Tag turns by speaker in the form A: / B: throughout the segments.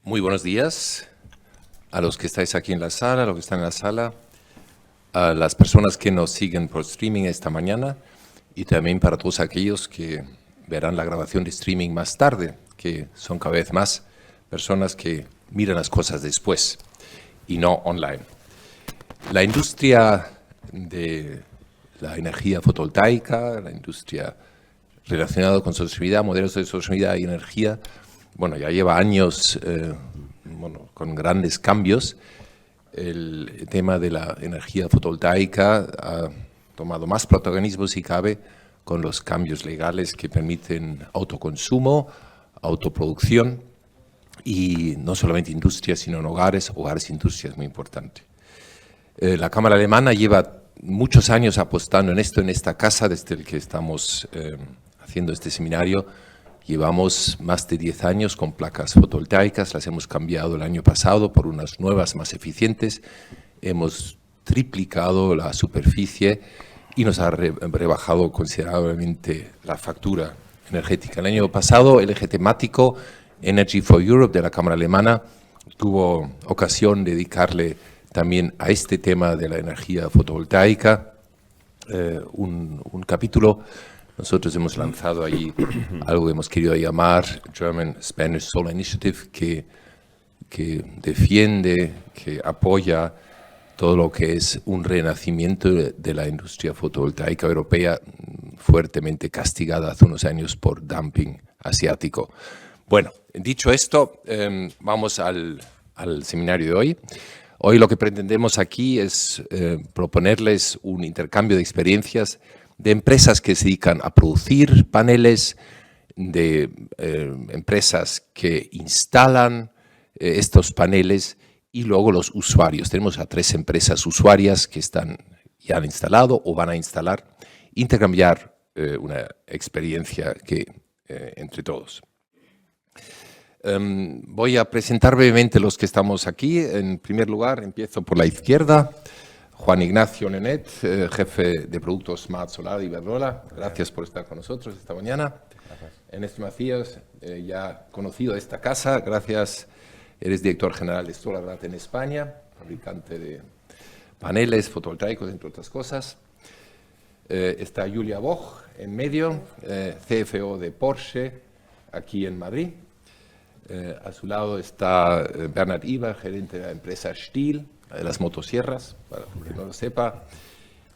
A: Muy buenos días a los que estáis aquí en la sala, a los que están en la sala, a las personas que nos siguen por streaming esta mañana y también para todos aquellos que verán la grabación de streaming más tarde, que son cada vez más personas que miran las cosas después y no online. La industria de la energía fotovoltaica, la industria relacionada con sostenibilidad, modelos de sostenibilidad y energía, bueno, ya lleva años con grandes cambios. El tema de la energía fotovoltaica ha tomado más protagonismo, si cabe, con los cambios legales que permiten autoconsumo, autoproducción, y no solamente industria, sino en hogares, industria es muy importante. La Cámara Alemana lleva muchos años apostando en esto, en esta casa, desde el que estamos haciendo este seminario. Llevamos más de 10 años con placas fotovoltaicas, las hemos cambiado el año pasado por unas nuevas más eficientes. Hemos triplicado la superficie y nos ha rebajado considerablemente la factura energética. El año pasado el eje temático Energy for Europe de la Cámara Alemana tuvo ocasión de dedicarle también a este tema de la energía fotovoltaica un capítulo. Nosotros hemos lanzado ahí algo que hemos querido llamar German Spanish Solar Initiative, que defiende, que apoya todo lo que es un renacimiento de la industria fotovoltaica europea, fuertemente castigada hace unos años por dumping asiático. Bueno, dicho esto, vamos al seminario de hoy. Hoy lo que pretendemos aquí es proponerles un intercambio de experiencias de empresas que se dedican a producir paneles, de empresas que instalan estos paneles y luego los usuarios. Tenemos a 3 empresas usuarias que ya han instalado o van a instalar, intercambiar una experiencia entre todos. Voy a presentar brevemente los que estamos aquí. En primer lugar, empiezo por la izquierda. Juan Ignacio Nenet, jefe de productos Smart Solar de Iberdrola. Gracias por estar con nosotros esta mañana. Gracias. Ernesto Macías, ya conocido de esta casa. Gracias. Eres director general de SolarGrad en España, fabricante de paneles fotovoltaicos, entre otras cosas. Está Julia Boch en medio, CFO de Porsche, aquí en Madrid. A su lado está Bernhard Iber, gerente de la empresa Stihl, de las motosierras, para que no lo sepa,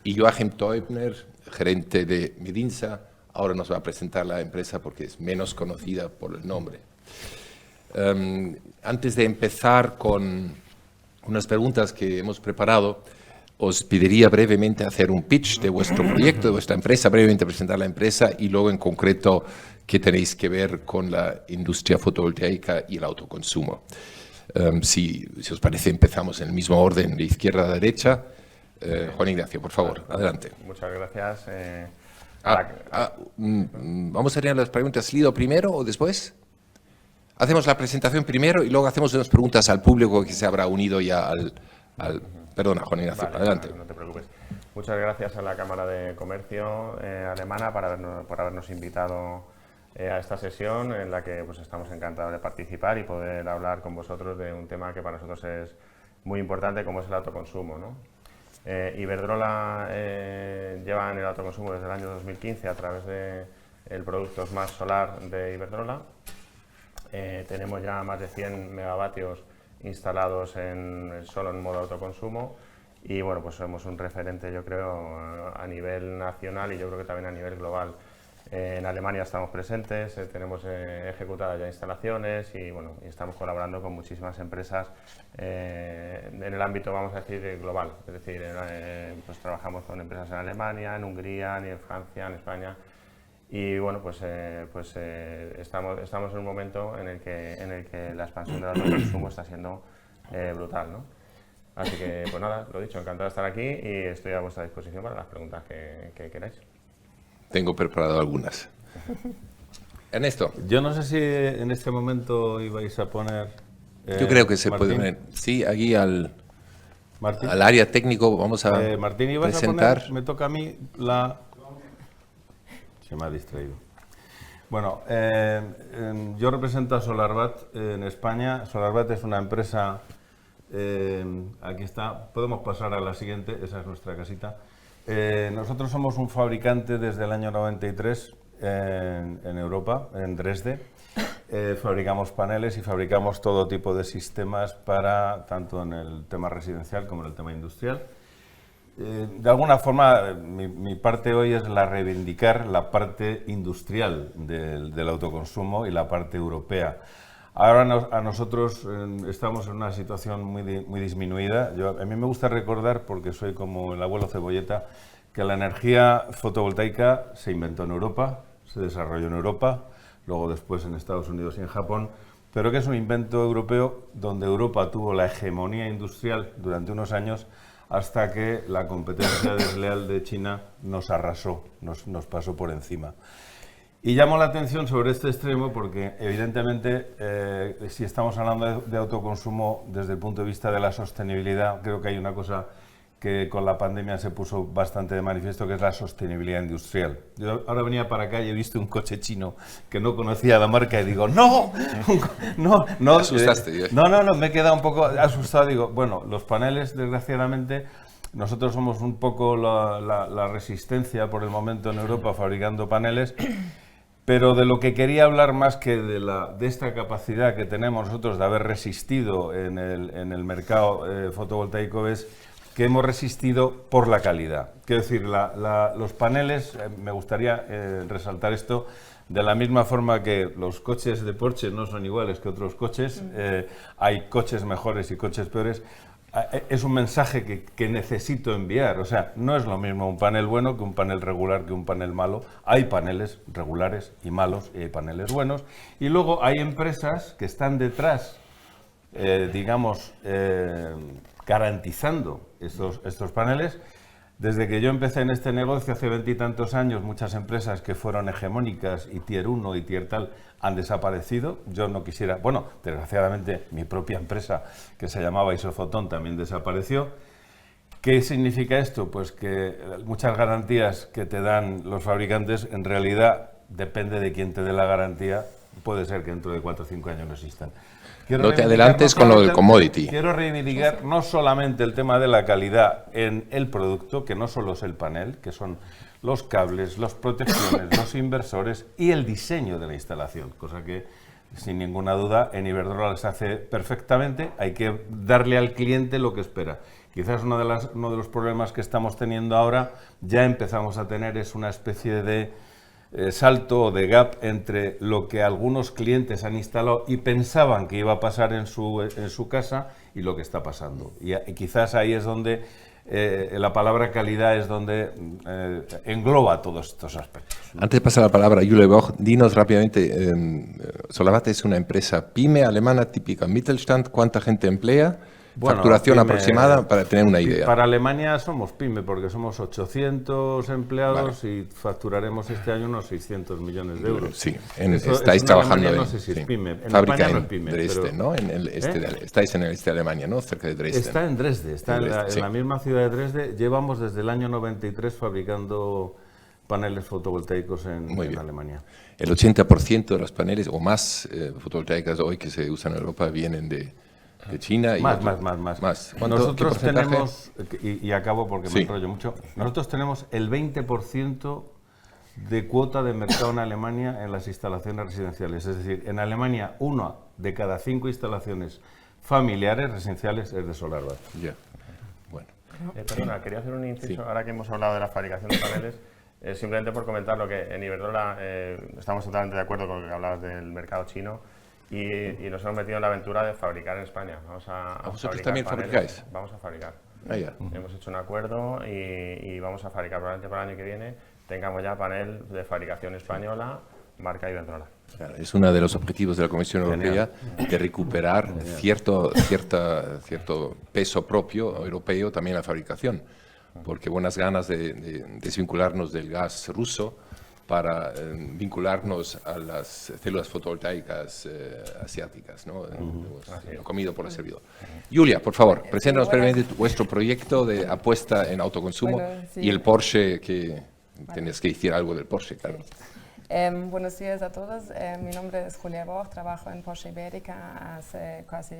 A: y Joachim Teubner, gerente de Medinsa. Ahora nos va a presentar la empresa porque es menos conocida por el nombre. Antes de empezar con unas preguntas que hemos preparado, os pediría brevemente hacer un pitch de vuestro proyecto, de vuestra empresa, brevemente presentar la empresa y luego en concreto qué tenéis que ver con la industria fotovoltaica y el autoconsumo. Si os parece, empezamos en el mismo orden, de izquierda a derecha. Juan Ignacio, por favor, adelante.
B: Muchas gracias.
A: Vamos a tener las preguntas Lido primero o después. Hacemos la presentación primero y luego hacemos unas preguntas al público que se habrá unido ya Perdona, Juan Ignacio, vale, adelante.
B: No te preocupes. Muchas gracias a la Cámara de Comercio alemana por habernos invitado a esta sesión en la que pues, estamos encantados de participar y poder hablar con vosotros de un tema que para nosotros es muy importante, como es el autoconsumo, ¿no? Iberdrola lleva en el autoconsumo desde el año 2015 a través del producto Smart Solar de Iberdrola. Tenemos ya más de 100 megavatios instalados solo en modo autoconsumo y bueno, pues somos un referente, yo creo, a nivel nacional y yo creo que también a nivel global. En Alemania estamos presentes, tenemos ejecutadas ya instalaciones y bueno, y estamos colaborando con muchísimas empresas en el ámbito, vamos a decir, global. Es decir, pues trabajamos con empresas en Alemania, en Hungría, en Francia, en España. Y bueno, pues estamos en un momento en el que la expansión del autoconsumo está siendo brutal, ¿no? Así que, pues nada, lo dicho, encantado de estar aquí y estoy a vuestra disposición para las preguntas que queráis.
A: Tengo preparado algunas. Ernesto.
C: Yo no sé si en este momento ibais a poner...
A: Yo creo que se puede poner. Sí, aquí al área técnico vamos a
C: Martín, ¿ibas
A: presentar.
C: a poner? Me toca a mí la... Se me ha distraído. Bueno, yo represento a Solarbat en España. Solarbat es una empresa, aquí está, podemos pasar a la siguiente, esa es nuestra casita. Nosotros somos un fabricante desde el año 93 en Europa, en Dresde. Fabricamos paneles y fabricamos todo tipo de sistemas para tanto en el tema residencial como en el tema industrial. De alguna forma, mi parte hoy es reivindicar la parte industrial del autoconsumo y la parte europea. Ahora a nosotros estamos en una situación muy disminuida. A mí me gusta recordar, porque soy como el abuelo Cebolleta, que la energía fotovoltaica se inventó en Europa, se desarrolló en Europa, luego después en Estados Unidos y en Japón, pero que es un invento europeo donde Europa tuvo la hegemonía industrial durante unos años hasta que la competencia desleal de China nos arrasó, nos pasó por encima. Y llamo la atención sobre este extremo porque, evidentemente, si estamos hablando de autoconsumo desde el punto de vista de la sostenibilidad, creo que hay una cosa que con la pandemia se puso bastante de manifiesto, que es la sostenibilidad industrial. Yo ahora venía para acá y he visto un coche chino que no conocía la marca y digo, ¡no! No,
A: Me asustaste.
C: No, me he quedado un poco asustado. Digo, bueno, los paneles, desgraciadamente, nosotros somos un poco la resistencia por el momento en Europa fabricando paneles, pero de lo que quería hablar más que de esta capacidad que tenemos nosotros de haber resistido en el mercado fotovoltaico es que hemos resistido por la calidad. Quiero decir, los paneles, me gustaría resaltar esto, de la misma forma que los coches de Porsche no son iguales que otros coches, hay coches mejores y coches peores, es un mensaje que necesito enviar. O sea, no es lo mismo un panel bueno que un panel regular que un panel malo. Hay paneles regulares y malos y hay paneles buenos. Y luego hay empresas que están detrás, garantizando estos paneles. Desde que yo empecé en este negocio hace 20 y tantos años, muchas empresas que fueron hegemónicas y tier 1 y tier tal han desaparecido. Yo no quisiera, bueno, desgraciadamente mi propia empresa que se llamaba Isofotón también desapareció. ¿Qué significa esto? Pues que muchas garantías que te dan los fabricantes en realidad depende de quién te dé la garantía, puede ser que dentro de 4 o 5 años no existan.
A: No te adelantes con lo del commodity.
C: Quiero reivindicar no solamente el tema de la calidad en el producto, que no solo es el panel, que son los cables, las protecciones, los inversores y el diseño de la instalación, cosa que sin ninguna duda en Iberdrola se hace perfectamente. Hay que darle al cliente lo que espera. Quizás uno de los problemas que estamos teniendo ahora, ya empezamos a tener, es una especie de salto o de gap entre lo que algunos clientes han instalado y pensaban que iba a pasar en su casa y lo que está pasando. Y quizás ahí es donde la palabra calidad es donde engloba todos estos aspectos.
A: Antes de pasar la palabra a Julia Boch, dinos rápidamente, Solarbat es una empresa pyme alemana típica, Mittelstand, ¿cuánta gente emplea? Bueno, facturación pyme, aproximada para tener una idea.
C: Para Alemania somos pyme porque somos 800 empleados, vale, y facturaremos este año unos 600 millones de euros.
A: Sí, estáis trabajando
C: no sé si es pyme.
A: En fábrica España no es pyme, en Dresde, pero, ¿no? En el estáis en el este de Alemania, ¿no? Cerca de Dresde.
C: Está en Dresde, está en la misma ciudad de Dresde. Llevamos desde el año 93 fabricando paneles fotovoltaicos en Alemania.
A: El 80% de los paneles o más fotovoltaicas hoy que se usan en Europa vienen de China. Y
C: más. Nosotros tenemos, y acabo porque me enrollo mucho, nosotros tenemos el 20% de cuota de mercado en Alemania en las instalaciones residenciales. Es decir, en Alemania 1 de cada 5 instalaciones familiares residenciales es de Solarbat.
A: Ya, bueno.
B: Perdona, quería hacer un inciso, ahora que hemos hablado de la fabricación de paneles, simplemente por comentar lo que en Iberdrola estamos totalmente de acuerdo con lo que hablabas del mercado chino. Y nos hemos metido en la aventura de fabricar en España.
A: ¿Vosotros también fabricáis?
B: Vamos a fabricar.
A: Ya.
B: Hemos hecho un acuerdo y vamos a fabricar probablemente para el año que viene. Tengamos ya panel de fabricación española, marca Iberdrola.
A: Claro, es uno de los objetivos de la Comisión Europea de recuperar cierto peso propio europeo también en la fabricación. Porque buenas ganas de desvincularnos del gas ruso para vincularnos a las células fotovoltaicas asiáticas, ¿no? Comido por el servidor. Julia, por favor, preséntanos brevemente vuestro proyecto de apuesta en autoconsumo y el Porsche, que tenés que decir algo del Porsche, claro.
D: Buenos días a todos. Mi nombre es Julia Boch, trabajo en Porsche Ibérica hace casi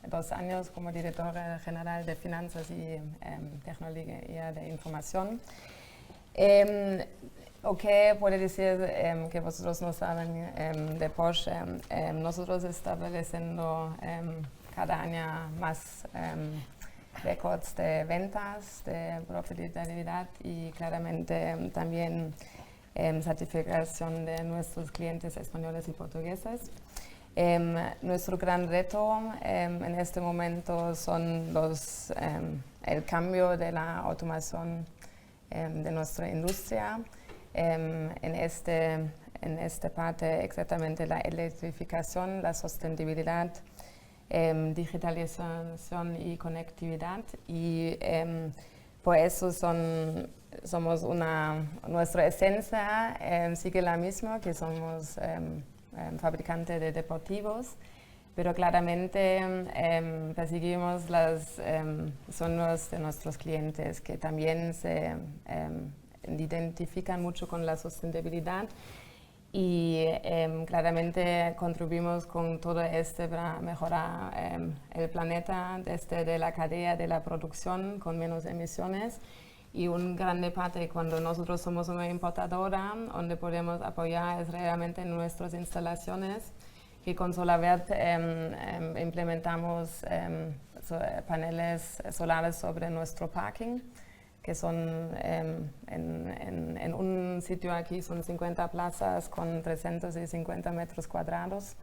D: 2 años como directora general de Finanzas y Tecnología de Información. Puede decir que vosotros no saben de Porsche. Nosotros estableciendo cada año más récords de ventas, de profitabilidad y claramente también certificación de nuestros clientes españoles y portugueses. Nuestro gran reto en este momento son el cambio de la automación de nuestra industria. En esta parte exactamente la electrificación, la sostenibilidad, digitalización y conectividad y por eso somos nuestra esencia sigue la misma, que somos fabricantes de deportivos, pero claramente perseguimos los sueños de nuestros clientes que también se identifican mucho con la sostenibilidad y claramente contribuimos con todo esto para mejorar el planeta desde la cadena de la producción con menos emisiones. Y una grande parte cuando nosotros somos una importadora, donde podemos apoyar es realmente en nuestras instalaciones, que con SolarVert implementamos paneles solares sobre nuestro parking, que son en un sitio aquí son 50 plazas con 350 metros cuadrados.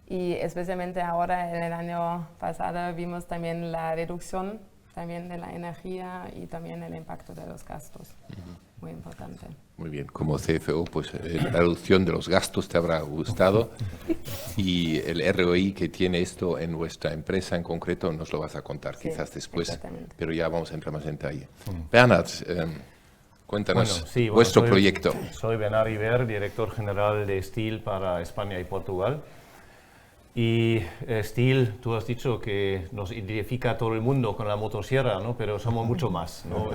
D: Y especialmente ahora, en el año pasado, vimos también la reducción también de la energía y también el impacto de los gastos. Muy importante.
A: Muy bien, como CFO, pues la reducción de los gastos te habrá gustado y el ROI que tiene esto en vuestra empresa en concreto nos lo vas a contar quizás después, pero ya vamos a entrar más en detalle. Bernhard, cuéntanos vuestro proyecto.
E: Soy Bernhard Iber, director general de Stihl para España y Portugal. Y Stihl, tú has dicho que nos identifica a todo el mundo con la motosierra, ¿no? Pero somos mucho más, ¿no?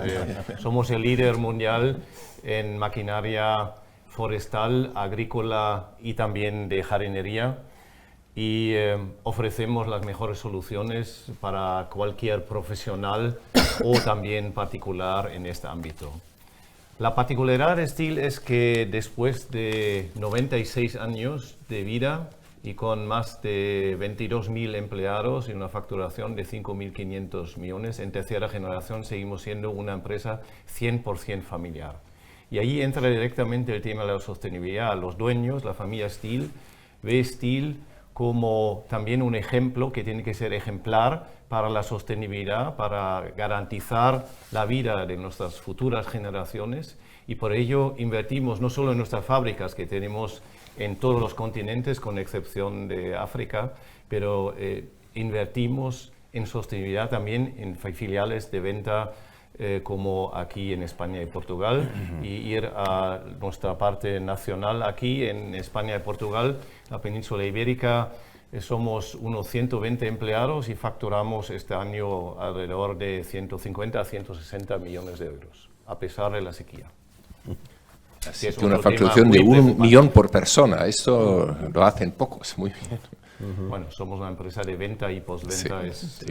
E: Somos el líder mundial en maquinaria forestal, agrícola y también de jardinería. Y ofrecemos las mejores soluciones para cualquier profesional o también particular en este ámbito. La particularidad de Stihl es que después de 96 años de vida, y con más de 22.000 empleados y una facturación de 5.500 millones, en tercera generación seguimos siendo una empresa 100% familiar. Y ahí entra directamente el tema de la sostenibilidad. Los dueños, la familia Stihl, ve Stihl como también un ejemplo que tiene que ser ejemplar para la sostenibilidad, para garantizar la vida de nuestras futuras generaciones. Y por ello invertimos no solo en nuestras fábricas, que tenemos en todos los continentes, con excepción de África, pero invertimos en sostenibilidad también en filiales de venta como aquí en España y Portugal, y ir a nuestra parte nacional aquí en España y Portugal, la península ibérica. Somos unos 120 empleados y facturamos este año alrededor de 150 a 160 millones de euros, a pesar de la sequía.
A: Así es una facturación de 1 millón por persona, eso lo hacen pocos, muy bien.
E: Bueno, somos una empresa de venta y postventa, es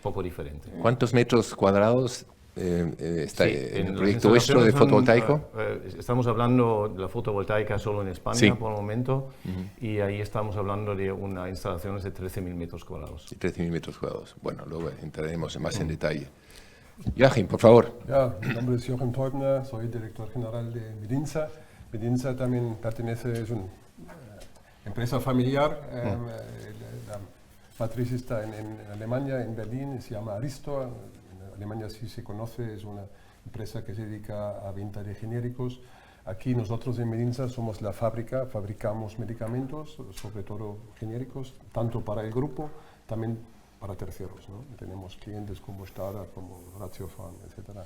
E: poco diferente.
A: ¿Cuántos metros cuadrados está en el proyecto vuestro de fotovoltaico?
E: Estamos hablando de la fotovoltaica solo en España por el momento, y ahí estamos hablando de una instalación de 13.000 metros cuadrados.
A: 13.000 metros cuadrados. Bueno, luego entraremos más en detalle. Joachim, por favor.
F: Ja, mi nombre es Joachim Teubner, soy director general de Medinsa. Medinsa también pertenece, es una empresa familiar. La matriz está en Alemania, en Berlín, se llama Aristo. En Alemania sí se conoce, es una empresa que se dedica a venta de genéricos. Aquí nosotros en Medinsa somos la fábrica, fabricamos medicamentos, sobre todo genéricos, tanto para el grupo, también para terceros, ¿no? Tenemos clientes como Stada, como Ratiopharm, etcétera,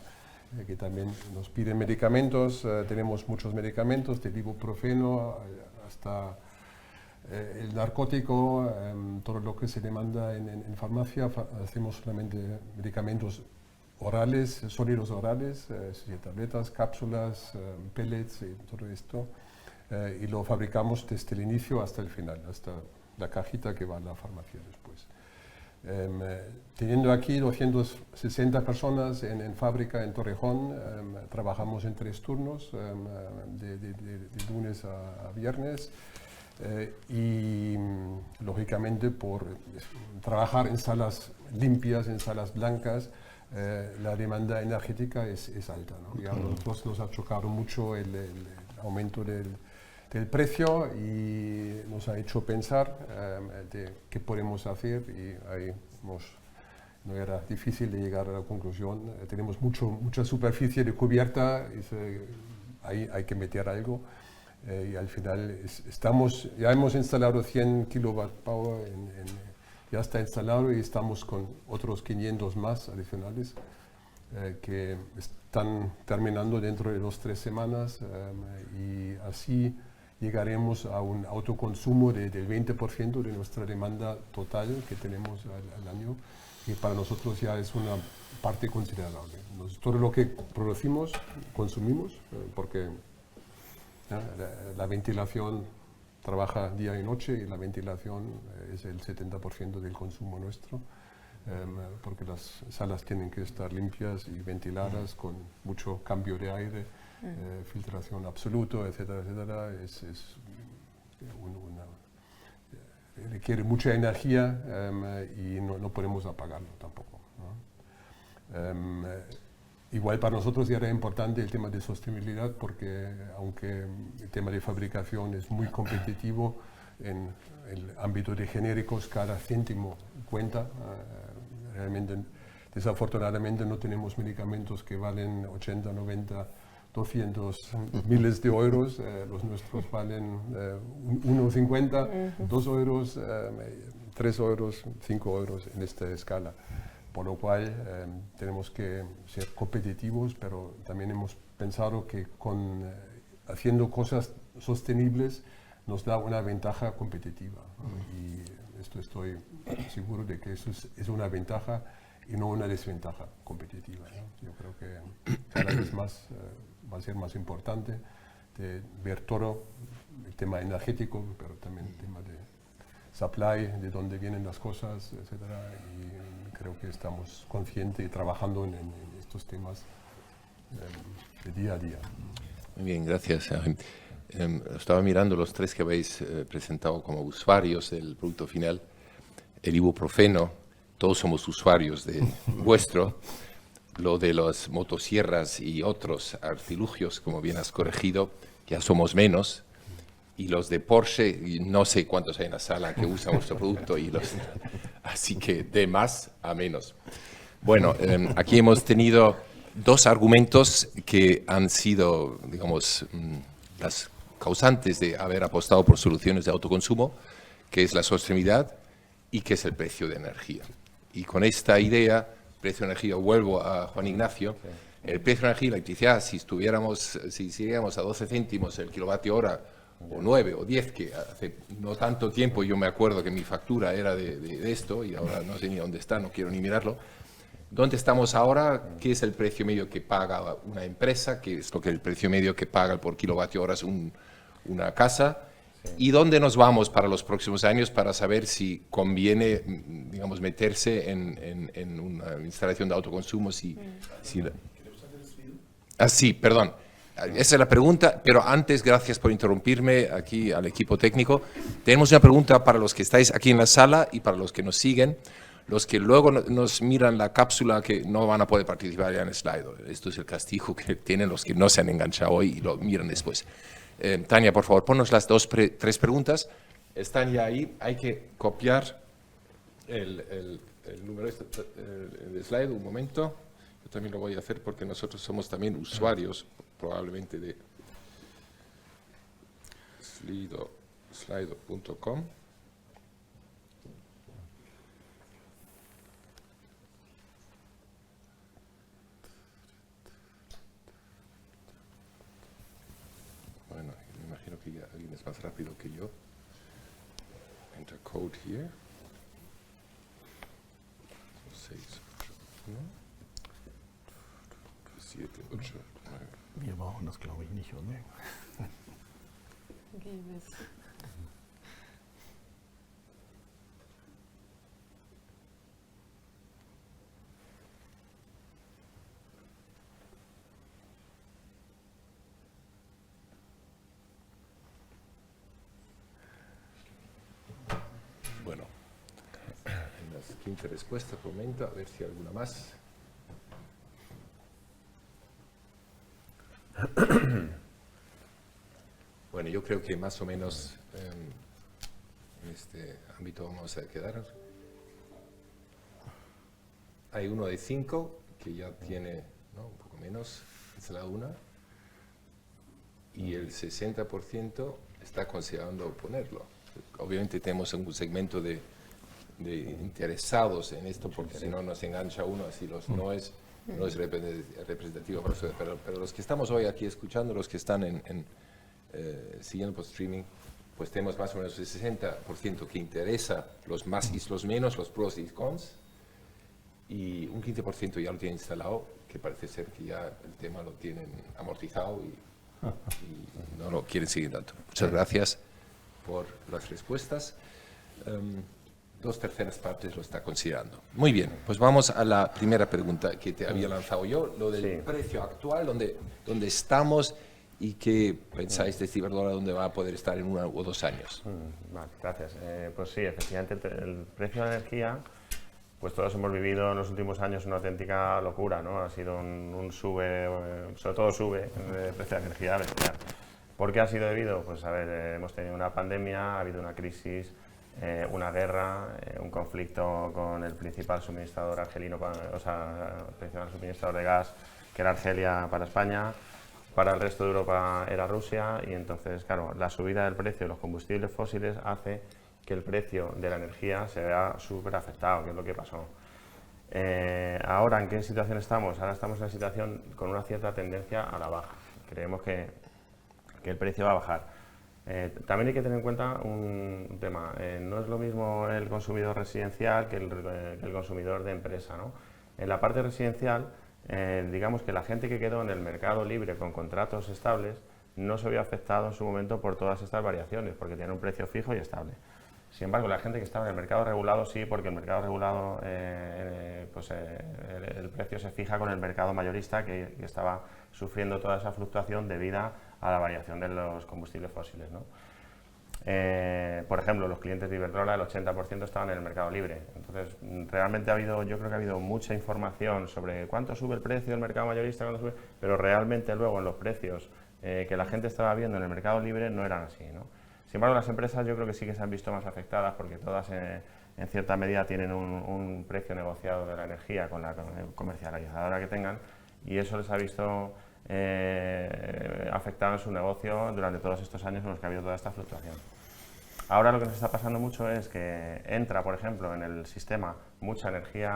F: que también nos piden medicamentos. Tenemos muchos medicamentos, de ibuprofeno hasta el narcótico, todo lo que se demanda en farmacia. Hacemos solamente medicamentos orales, sólidos orales, tabletas, cápsulas, pellets y todo esto. y lo fabricamos desde el inicio hasta el final, hasta la cajita que va a la farmacia después. Teniendo aquí 260 personas en fábrica en Torrejón, trabajamos en 3 turnos, de lunes a viernes, y lógicamente por trabajar en salas limpias, en salas blancas, la demanda energética es alta, ¿no? Y a nosotros nos ha chocado mucho el aumento del precio y nos ha hecho pensar de qué podemos hacer, y ahí no era difícil de llegar a la conclusión. Tenemos mucha superficie de cubierta, ahí hay que meter algo, y al final ya hemos instalado 100 kWh, ya está instalado, y estamos con otros 500 más adicionales que están terminando dentro de 2-3 semanas, y así llegaremos a un autoconsumo del 20% de nuestra demanda total que tenemos al año, y para nosotros ya es una parte considerable. Todo lo que producimos, consumimos, porque la ventilación trabaja día y noche, y la ventilación es el 70% del consumo nuestro, porque las salas tienen que estar limpias y ventiladas con mucho cambio de aire, filtración absoluto, etcétera, etcétera. Requiere mucha energía, y no podemos apagarlo tampoco, ¿no? Igual para nosotros ya era importante el tema de sostenibilidad, porque aunque el tema de fabricación es muy competitivo, en el ámbito de genéricos cada céntimo cuenta. Realmente, desafortunadamente, no tenemos medicamentos que valen 80, 90, 200 miles de euros. Los nuestros valen 1,50, 2 euros, 3 euros, 5 euros en esta escala. Por lo cual tenemos que ser competitivos, pero también hemos pensado que haciendo cosas sostenibles nos da una ventaja competitiva, ¿no? Y esto estoy seguro de que eso es una ventaja y no una desventaja competitiva, ¿no? Yo creo que cada vez más va a ser más importante de ver todo el tema energético, pero también el tema de supply, de dónde vienen las cosas, etcétera. Y creo que estamos conscientes y trabajando en estos temas de día a día.
A: Muy bien, gracias. Estaba mirando los 3 que habéis presentado como usuarios del producto final. El ibuprofeno, todos somos usuarios de vuestro. Lo de las motosierras y otros artilugios, como bien has corregido, ya somos menos. Y los de Porsche, no sé cuántos hay en la sala que usan vuestro producto, así que de más a menos. Bueno, aquí hemos tenido 2 argumentos que han sido, digamos, las causantes de haber apostado por soluciones de autoconsumo, que es la sostenibilidad y que es el precio de energía. Y con esta idea, precio de energía, vuelvo a Juan Ignacio. El precio de energía y la electricidad, si siguiéramos a 12 céntimos el kilovatio hora, o 9 o 10, que hace no tanto tiempo yo me acuerdo que mi factura era de esto, y ahora no sé ni dónde está, no quiero ni mirarlo. ¿Dónde estamos ahora? ¿Qué es el precio medio que paga una empresa? ¿Qué es lo que el precio medio que paga por kilovatio hora una casa? ¿Y dónde nos vamos para los próximos años para saber si conviene, digamos, meterse en una instalación de autoconsumo? Sí, perdón. Esa es la pregunta, pero antes, gracias por interrumpirme aquí al equipo técnico. Tenemos una pregunta para los que estáis aquí en la sala y para los que nos siguen. Los que luego nos miran la cápsula, que no van a poder participar ya en Slido. Esto es el castigo que tienen los que no se han enganchado hoy y lo miran después. Tania, por favor, ponnos las 3 preguntas. Están ya ahí. Hay que copiar el número de slide. Un momento. Yo también lo voy a hacer porque nosotros somos también usuarios, probablemente, de slido.com. Bueno, me imagino que ya alguien es más rápido que yo. Enter code here. 6, 8, 1, 7, 8, 9.
E: Wir brauchen das, glaube ich, nicht, oder?
D: Gives.
A: Bueno, en las 15 respuestas, por momento, a ver si hay alguna más. Bueno, yo creo que más o menos en este ámbito vamos a quedar. Hay uno de 5 que ya tiene, ¿no?, un poco menos, es la una, y el 60% está considerando ponerlo. Obviamente tenemos un segmento de interesados en esto, porque si no nos engancha uno, así no es representativo para ustedes. Pero los que estamos hoy aquí escuchando, los que están siguiendo por streaming, pues tenemos más o menos el 60% que interesa, los más y los menos, los pros y cons, y un 15% ya lo tiene instalado, que parece ser que ya el tema lo tienen amortizado y no lo quieren seguir tanto. Muchas gracias por las respuestas. 2/3 partes lo está considerando. Muy bien, pues vamos a la primera pregunta que te había lanzado yo, lo del precio actual, donde estamos y qué pensáis de Iberdrola, dónde va a poder estar en 1 o 2 años.
B: Vale, gracias. Pues sí, efectivamente el precio de la energía, pues todos hemos vivido en los últimos años una auténtica locura, ¿no? Ha sido un sube, sobre todo sube el precio de la energía bestial. ¿Por qué ha sido debido? Pues a ver, hemos tenido una pandemia, ha habido una crisis, una guerra, un conflicto con el principal suministrador argelino, o sea, el principal suministrador de gas, que era Argelia para España, para el resto de Europa era Rusia, y entonces, claro, la subida del precio de los combustibles fósiles hace que el precio de la energía se vea súper afectado, que es lo que pasó. Ahora, ¿en qué situación estamos? Ahora estamos en una situación con una cierta tendencia a la baja. Creemos que el precio va a bajar. También hay que tener en cuenta un tema. No es lo mismo el consumidor residencial que el consumidor de empresa, ¿no? En la parte residencial, digamos que la gente que quedó en el mercado libre con contratos estables no se vio afectado en su momento por todas estas variaciones, porque tiene un precio fijo y estable. Sin embargo, la gente que estaba en el mercado regulado sí, porque el mercado regulado, el precio se fija con el mercado mayorista que estaba sufriendo toda esa fluctuación debida a la variación de los combustibles fósiles, ¿no? Por ejemplo, los clientes de Iberdrola, el 80% estaban en el mercado libre. Entonces, realmente yo creo que ha habido mucha información sobre cuánto sube el precio del mercado mayorista, cuánto sube, pero realmente luego en los precios que la gente estaba viendo en el mercado libre no eran así, ¿no? Sin embargo, las empresas yo creo que sí que se han visto más afectadas porque todas en cierta medida tienen un precio negociado de la energía con la comercializadora que tengan, y eso les ha visto afectado en su negocio durante todos estos años en los que ha habido toda esta fluctuación. Ahora lo que nos está pasando mucho es que entra, por ejemplo, en el sistema mucha energía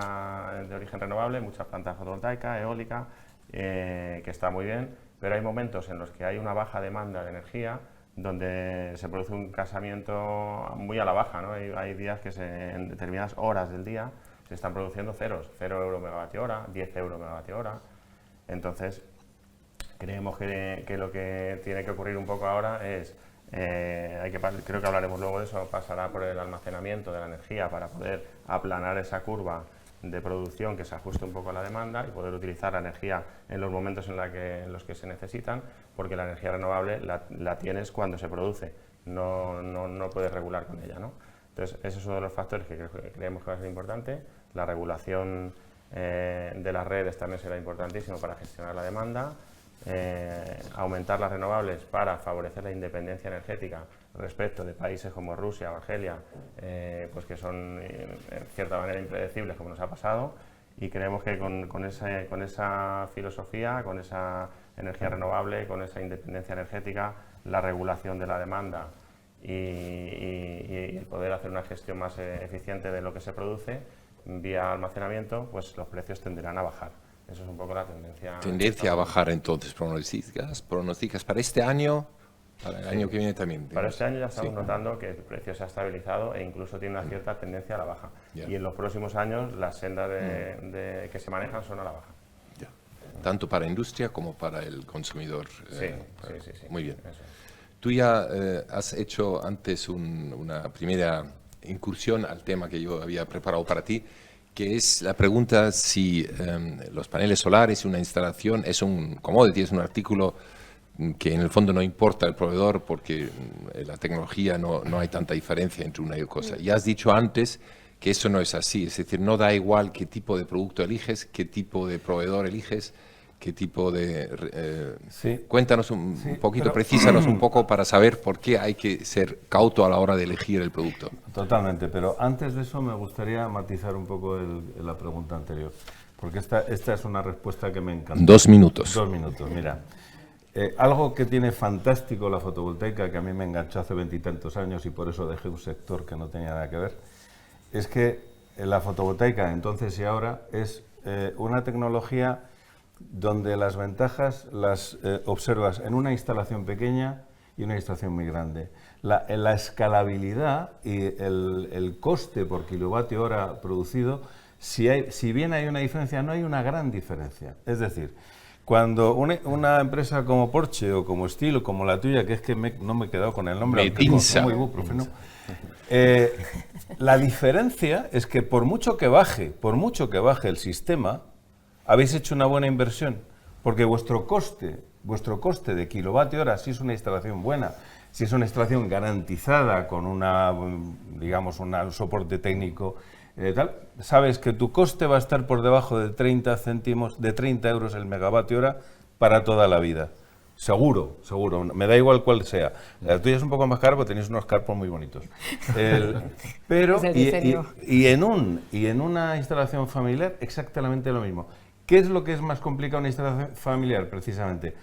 B: de origen renovable, mucha planta fotovoltaica, eólica, que está muy bien, pero hay momentos en los que hay una baja demanda de energía donde se produce un casamiento muy a la baja, ¿no? Hay días que en determinadas horas del día se están produciendo ceros, 0 euro megavatio hora, 10 euro megavatio hora. Entonces, creemos que lo que tiene que ocurrir un poco ahora es, creo que hablaremos luego de eso, pasará por el almacenamiento de la energía para poder aplanar esa curva de producción que se ajuste un poco a la demanda y poder utilizar la energía en los momentos en los que se necesitan, porque la energía renovable la tienes cuando se produce, no puedes regular con ella, ¿no? Entonces, ese es uno de los factores que creemos que va a ser importante. La regulación de las redes también será importantísimo para gestionar la demanda. Aumentar las renovables para favorecer la independencia energética respecto de países como Rusia o Argelia, pues que son en cierta manera impredecibles, como nos ha pasado, y creemos que con esa filosofía, con esa energía renovable, con esa independencia energética, la regulación de la demanda y el poder hacer una gestión más eficiente de lo que se produce vía almacenamiento, pues los precios tenderán a bajar. Eso es un poco la tendencia.
A: Tendencia a bajar, entonces, pronosticas para este año, para el año que viene también.
B: Para este año ya estamos notando que el precio se ha estabilizado e incluso tiene una cierta tendencia a la baja. Y en los próximos años las sendas que se manejan son a la baja.
A: Tanto para industria como para el consumidor.
B: Sí.
A: Muy bien.
B: Eso.
A: Tú ya has hecho antes una primera incursión al tema que yo había preparado para ti, que es la pregunta si los paneles solares y una instalación es un commodity, es un artículo que en el fondo no importa el proveedor porque la tecnología no hay tanta diferencia entre una y otra cosa. Ya has dicho antes que eso no es así, es decir, no da igual qué tipo de producto eliges, qué tipo de proveedor eliges, qué tipo de...
C: Sí.
A: Cuéntanos un poquito, precísanos un poco para saber por qué hay que ser cauto a la hora de elegir el producto.
C: Totalmente, pero antes de eso me gustaría matizar un poco la pregunta anterior, porque esta es una respuesta que me encanta.
A: 2 minutos.
C: 2 minutos, mira. Algo que tiene fantástico la fotovoltaica, que a mí me enganchó hace 20 y tantos años y por eso dejé un sector que no tenía nada que ver, es que la fotovoltaica entonces y ahora es una tecnología donde las ventajas las observas en una instalación pequeña y una instalación muy grande. La escalabilidad y el coste por kilovatio hora producido, si bien hay una diferencia, no hay una gran diferencia. Es decir, cuando una empresa como Porsche o como Stihl o como la tuya, que es que no me he quedado con el nombre,
A: Medinsa.
C: La diferencia es que por mucho que baje el sistema, habéis hecho una buena inversión, porque vuestro coste de kilovatio hora, si es una instalación buena, si es una instalación garantizada con un soporte técnico, sabes que tu coste va a estar por debajo de 30 euros el megavatio hora para toda la vida. Seguro, me da igual cuál sea. La tuya es un poco más cara porque tenéis unos carpos muy bonitos. Pero, y en una instalación familiar, exactamente lo mismo. ¿Qué es lo que es más complicado en una instalación familiar, precisamente?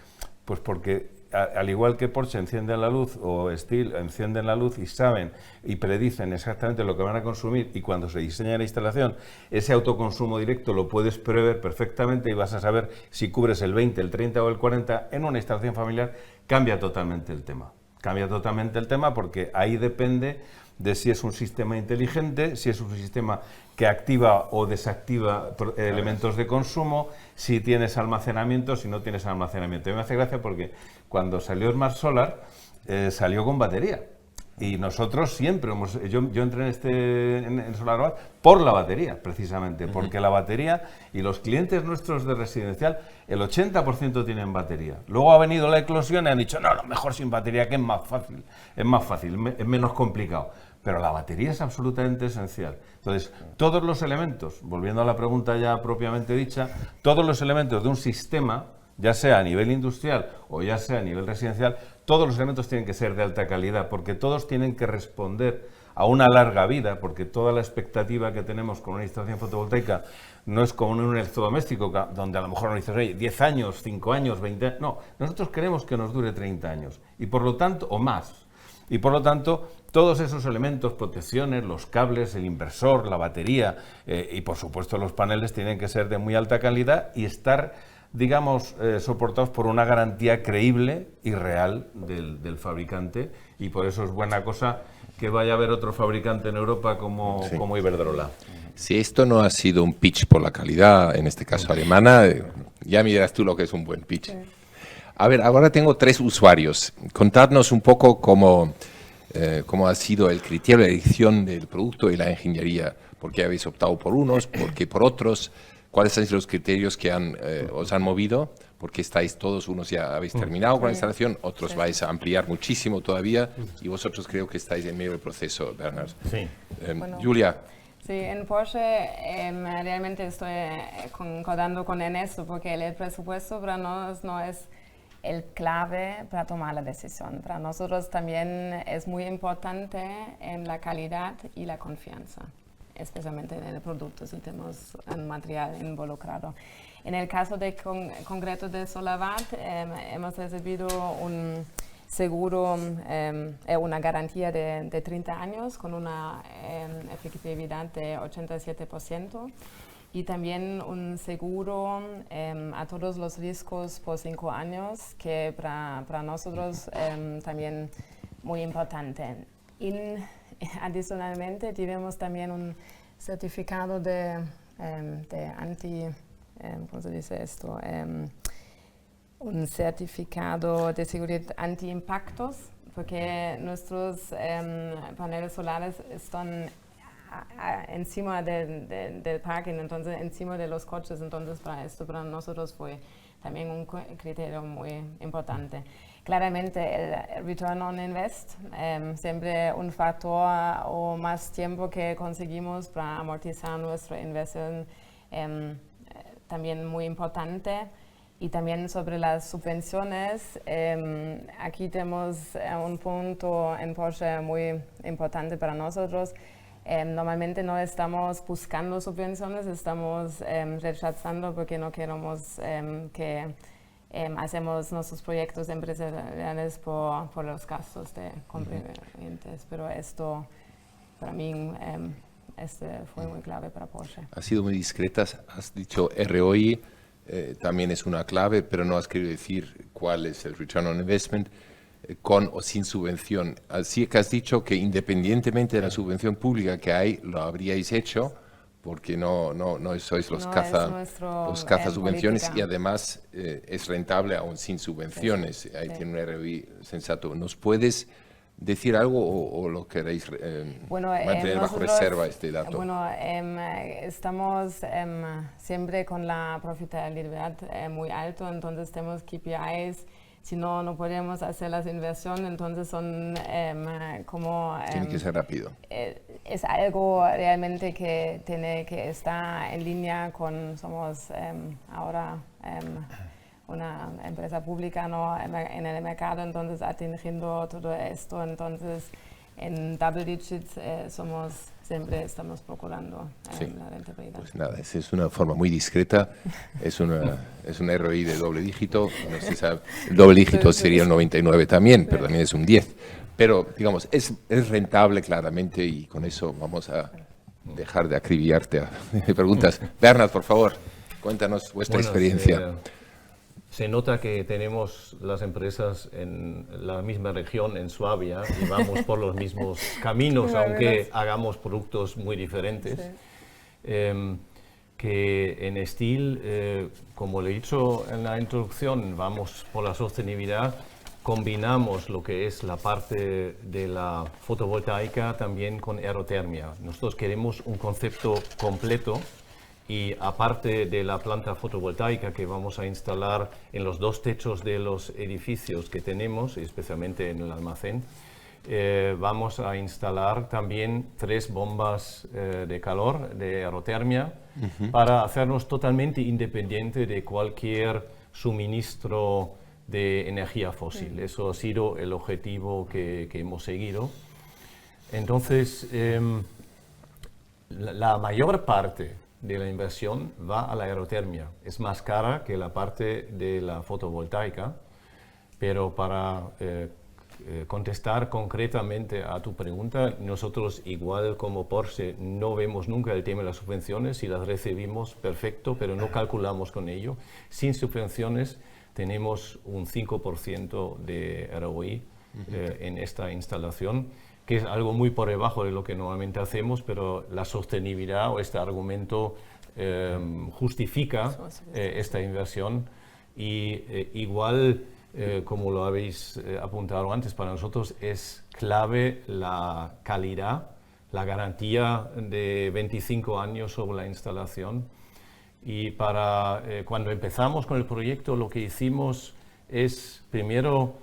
C: Pues porque, al igual que Porsche enciende la luz o Stihl encienden la luz y saben y predicen exactamente lo que van a consumir, y cuando se diseña la instalación, ese autoconsumo directo lo puedes prever perfectamente y vas a saber si cubres el 20, el 30 o el 40, en una instalación familiar cambia totalmente el tema. Cambia totalmente el tema porque ahí depende de si es un sistema inteligente, si es un sistema que activa o desactiva elementos de consumo, si tienes almacenamiento, si no tienes almacenamiento. Y me hace gracia porque cuando salió Smart Solar, salió con batería. Y nosotros siempre yo entré en SolarWatt por la batería, precisamente, porque la batería, y los clientes nuestros de residencial, el 80% tienen batería. Luego ha venido la eclosión y han dicho, no, lo mejor sin batería, que es más fácil, es menos complicado. Pero la batería es absolutamente esencial. Entonces, todos los elementos, volviendo a la pregunta ya propiamente dicha, todos los elementos de un sistema, ya sea a nivel industrial o ya sea a nivel residencial, todos los elementos tienen que ser de alta calidad, porque todos tienen que responder a una larga vida, porque toda la expectativa que tenemos con una instalación fotovoltaica no es como en un electrodoméstico, donde a lo mejor nos dices, oye, 10 años, 5 años, 20 años. No, nosotros queremos que nos dure 30 años, y por lo tanto, o más. Y por lo tanto, todos esos elementos, protecciones, los cables, el inversor, la batería y por supuesto los paneles tienen que ser de muy alta calidad y estar, digamos, soportados por una garantía creíble y real del fabricante, y por eso es buena cosa que vaya a haber otro fabricante en Europa como Iberdrola.
A: Si esto no ha sido un pitch por la calidad, en este caso alemana, ya me dirás tú lo que es un buen pitch. Sí. A ver, ahora tengo 3 usuarios. Contadnos un poco cómo ha sido el criterio de elección del producto y la ingeniería. ¿Por qué habéis optado por unos? ¿Por qué por otros? ¿Cuáles han sido los criterios que os han movido? Porque estáis todos, unos ya habéis terminado con la instalación, otros vais a ampliar muchísimo todavía, y vosotros creo que estáis en medio del proceso, Bernard.
E: Sí.
A: Julia.
D: Sí, en Porsche realmente estoy concordando con Ernesto, porque el presupuesto para nosotros no es el clave para tomar la decisión. Para nosotros también es muy importante la calidad y la confianza, especialmente en el producto, si tenemos un material involucrado. En el caso concreto de SolarWatt, hemos recibido un seguro, una garantía de 30 años con una efectividad de 87%. Y también un seguro a todos los riesgos por 5 años, que para nosotros también muy importante. Adicionalmente, tenemos también un certificado de ¿cómo se dice esto? Un certificado de seguridad anti-impactos porque nuestros paneles solares están encima del parking, entonces encima de los coches, entonces para nosotros fue también un criterio muy importante. Claramente el return on invest, siempre un factor o más tiempo que conseguimos para amortizar nuestra inversión, también muy importante. Y también sobre las subvenciones, aquí tenemos un punto en Porsche muy importante para nosotros. Normalmente no estamos buscando subvenciones, estamos rechazando porque no queremos que hacemos nuestros proyectos empresariales por los gastos de contribuyentes. Pero esto, para mí, fue muy clave para Porsche.
A: Has sido muy discreta, has dicho ROI, también es una clave, pero no has querido decir cuál es el Return on Investment, con o sin subvención. Así que has dicho que independientemente de la subvención pública que hay, lo habríais hecho, porque no sois los subvenciones
D: política.
A: y además es rentable aún sin subvenciones. Ahí tiene un ROI sensato. ¿Nos puedes decir algo o lo queréis mantener bajo reserva este dato?
D: Bueno, estamos siempre con la profitabilidad muy alto, entonces tenemos KPIs. Si no podemos hacer las inversiones, entonces son como...
A: Tiene que ser rápido.
D: Es algo realmente que tiene que estar en línea con... Somos ahora una empresa pública, ¿no? En el mercado, entonces atendiendo todo esto, entonces en double digits siempre estamos procurando la rentabilidad.
A: Pues nada, es una forma muy discreta, es un ROI de doble dígito, no se sabe, el doble dígito sería el 99 también, pero también es un 10. Pero, digamos, es rentable claramente y con eso vamos a dejar de acribillarte a preguntas. Bernard, por favor, cuéntanos vuestra experiencia.
E: Se nota que tenemos las empresas en la misma región, en Suabia, y vamos por los mismos caminos, aunque hagamos productos muy diferentes. Sí. Que en Stihl, como le he dicho en la introducción, vamos por la sostenibilidad, combinamos lo que es la parte de la fotovoltaica también con aerotermia. Nosotros queremos un concepto completo. Y aparte de la planta fotovoltaica que vamos a instalar en los dos techos de los edificios que tenemos, especialmente en el almacén, vamos a instalar también 3 bombas de calor, de aerotermia, para hacernos totalmente independiente de cualquier suministro de energía fósil. Eso ha sido el objetivo que hemos seguido. Entonces, la mayor parte de la inversión va a la aerotermia. Es más cara que la parte de la fotovoltaica, pero para contestar concretamente a tu pregunta, nosotros, igual como Porsche, no vemos nunca el tema de las subvenciones. Si las recibimos, perfecto, pero no calculamos con ello. Sin subvenciones tenemos un 5% de ROI en esta instalación, que es algo muy por debajo de lo que normalmente hacemos, pero la sostenibilidad o este argumento justifica esta inversión y igual, como lo habéis apuntado antes, para nosotros es clave la calidad, la garantía de 25 años sobre la instalación. Y cuando empezamos con el proyecto, lo que hicimos es primero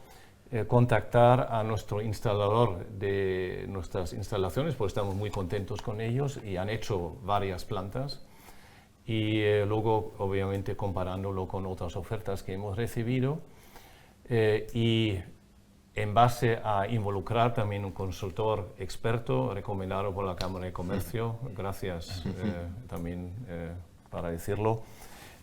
E: contactar a nuestro instalador de nuestras instalaciones, porque estamos muy contentos con ellos y han hecho varias plantas. Y luego, obviamente, comparándolo con otras ofertas que hemos recibido. Y en base a involucrar también un consultor experto recomendado por la Cámara de Comercio, gracias también para decirlo,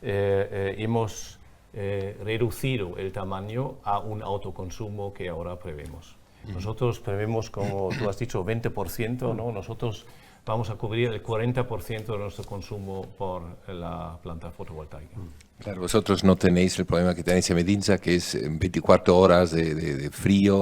E: hemos reducido el tamaño a un autoconsumo que ahora prevemos. Nosotros prevemos, como tú has dicho, 20%, ¿no? Nosotros vamos a cubrir el 40% de nuestro consumo por la planta fotovoltaica.
A: Claro, vosotros no tenéis el problema que tenéis en Medinsa, que es 24 horas de frío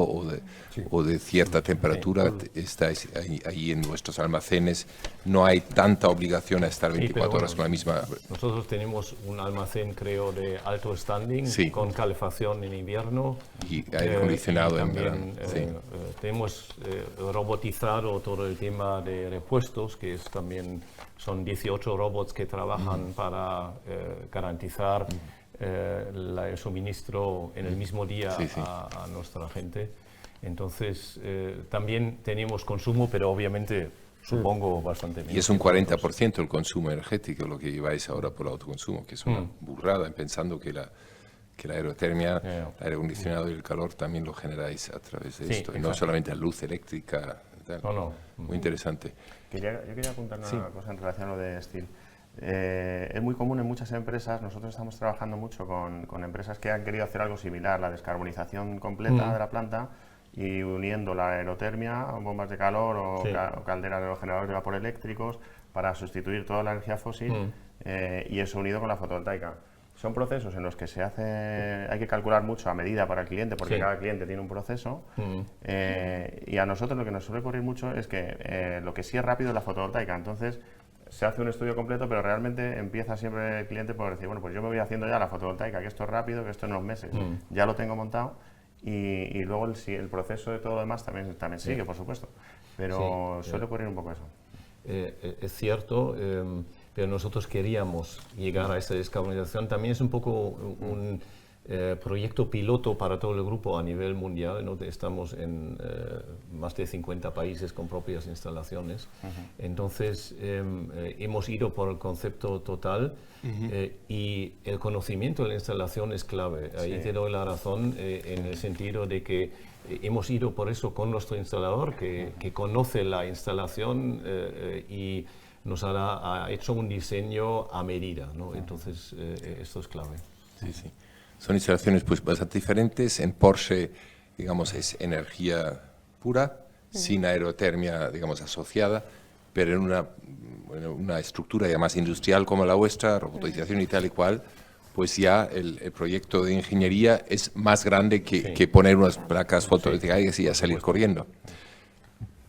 A: o de cierta temperatura. Estáis ahí en vuestros almacenes. No hay tanta obligación a estar 24 horas con la misma...
E: Nosotros tenemos un almacén, creo, de alto standing, con calefacción en invierno.
A: Y aire acondicionado en
E: también,
A: verano.
E: tenemos robotizado todo el tema de repuestos, que es también... Son 18 robots que trabajan para garantizar el suministro en el mismo día a nuestra gente. Entonces, también tenemos consumo, pero obviamente supongo bastante menos.
A: Y es un 40% el consumo energético, lo que lleváis ahora por el autoconsumo, que es una burrada, pensando que la aerotermia, el aire acondicionado y el calor también lo generáis a través de esto, y no solamente la luz eléctrica. Muy interesante.
B: Yo quería apuntar una cosa en relación a lo de Steel. Es muy común en muchas empresas, nosotros estamos trabajando mucho con empresas que han querido hacer algo similar, la descarbonización completa de la planta y uniendo la aerotermia, bombas de calor o calderas de los generadores de vapor eléctricos para sustituir toda la energía fósil y eso unido con la fotovoltaica. Son procesos en los que hay que calcular mucho a medida para el cliente, porque cada cliente tiene un proceso. Y a nosotros lo que nos suele ocurrir mucho es que lo que sí es rápido es la fotovoltaica. Entonces, se hace un estudio completo, pero realmente empieza siempre el cliente por decir, bueno, pues yo me voy haciendo ya la fotovoltaica, que esto es rápido, que esto en unos meses ya lo tengo montado. Y luego el proceso de todo lo demás también sigue, por supuesto. Pero suele ocurrir un poco eso.
E: Es cierto. Pero nosotros queríamos llegar a esa descarbonización. También es un poco un proyecto piloto para todo el grupo a nivel mundial, ¿no? Estamos en más de 50 países con propias instalaciones. Entonces, hemos ido por el concepto total y el conocimiento de la instalación es clave. Ahí te doy la razón en el sentido de que hemos ido por eso con nuestro instalador, que conoce la instalación y nos ha hecho un diseño a medida, ¿no? Entonces, esto es clave.
A: Sí. Son instalaciones pues bastante diferentes. En Porsche, digamos, es energía pura, sin aerotermia, digamos, asociada, pero en una estructura ya más industrial como la vuestra, robotización y tal y cual, pues ya el proyecto de ingeniería es más grande que poner unas placas fotovoltaicas y ya salir corriendo.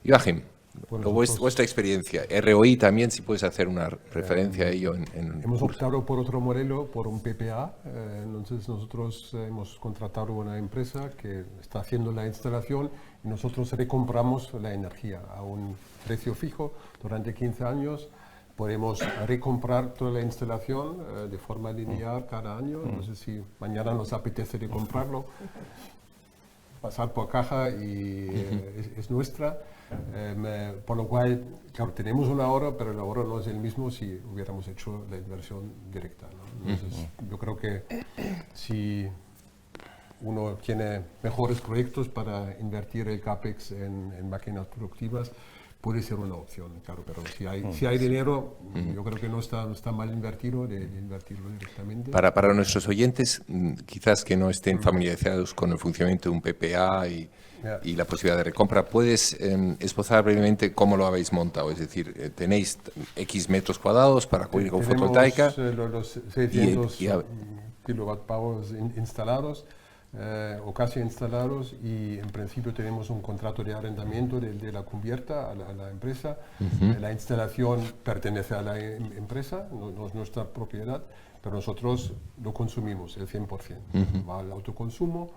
A: Joachim, vuestra experiencia, ROI también, si puedes hacer una referencia a ello.
F: Hemos optado por otro modelo, por un PPA. Entonces nosotros hemos contratado una empresa que está haciendo la instalación y nosotros recompramos la energía a un precio fijo durante 15 años. Podemos recomprar toda la instalación de forma lineal cada año. No sé si mañana nos apetece recomprarlo, pasar por caja y es nuestra. Por lo cual, claro, tenemos un ahorro, pero el ahorro no es el mismo si hubiéramos hecho la inversión directa, ¿no? Entonces, yo creo que si uno tiene mejores proyectos para invertir el CAPEX en máquinas productivas, puede ser una opción, claro, pero si hay dinero, yo creo que no está mal invertido de invertirlo directamente.
A: Para nuestros oyentes, quizás que no estén familiarizados con el funcionamiento de un PPA y la posibilidad de recompra, ¿puedes esbozar brevemente cómo lo habéis montado? Es decir, ¿tenéis X metros cuadrados para cubrir con fotovoltaica?
F: Los 600 kilowatt-hours instalados, o casi instalados, y en principio tenemos un contrato de arrendamiento de la cubierta a la empresa. La instalación pertenece a la empresa, no es nuestra propiedad, pero nosotros lo consumimos el 100%. Va al autoconsumo.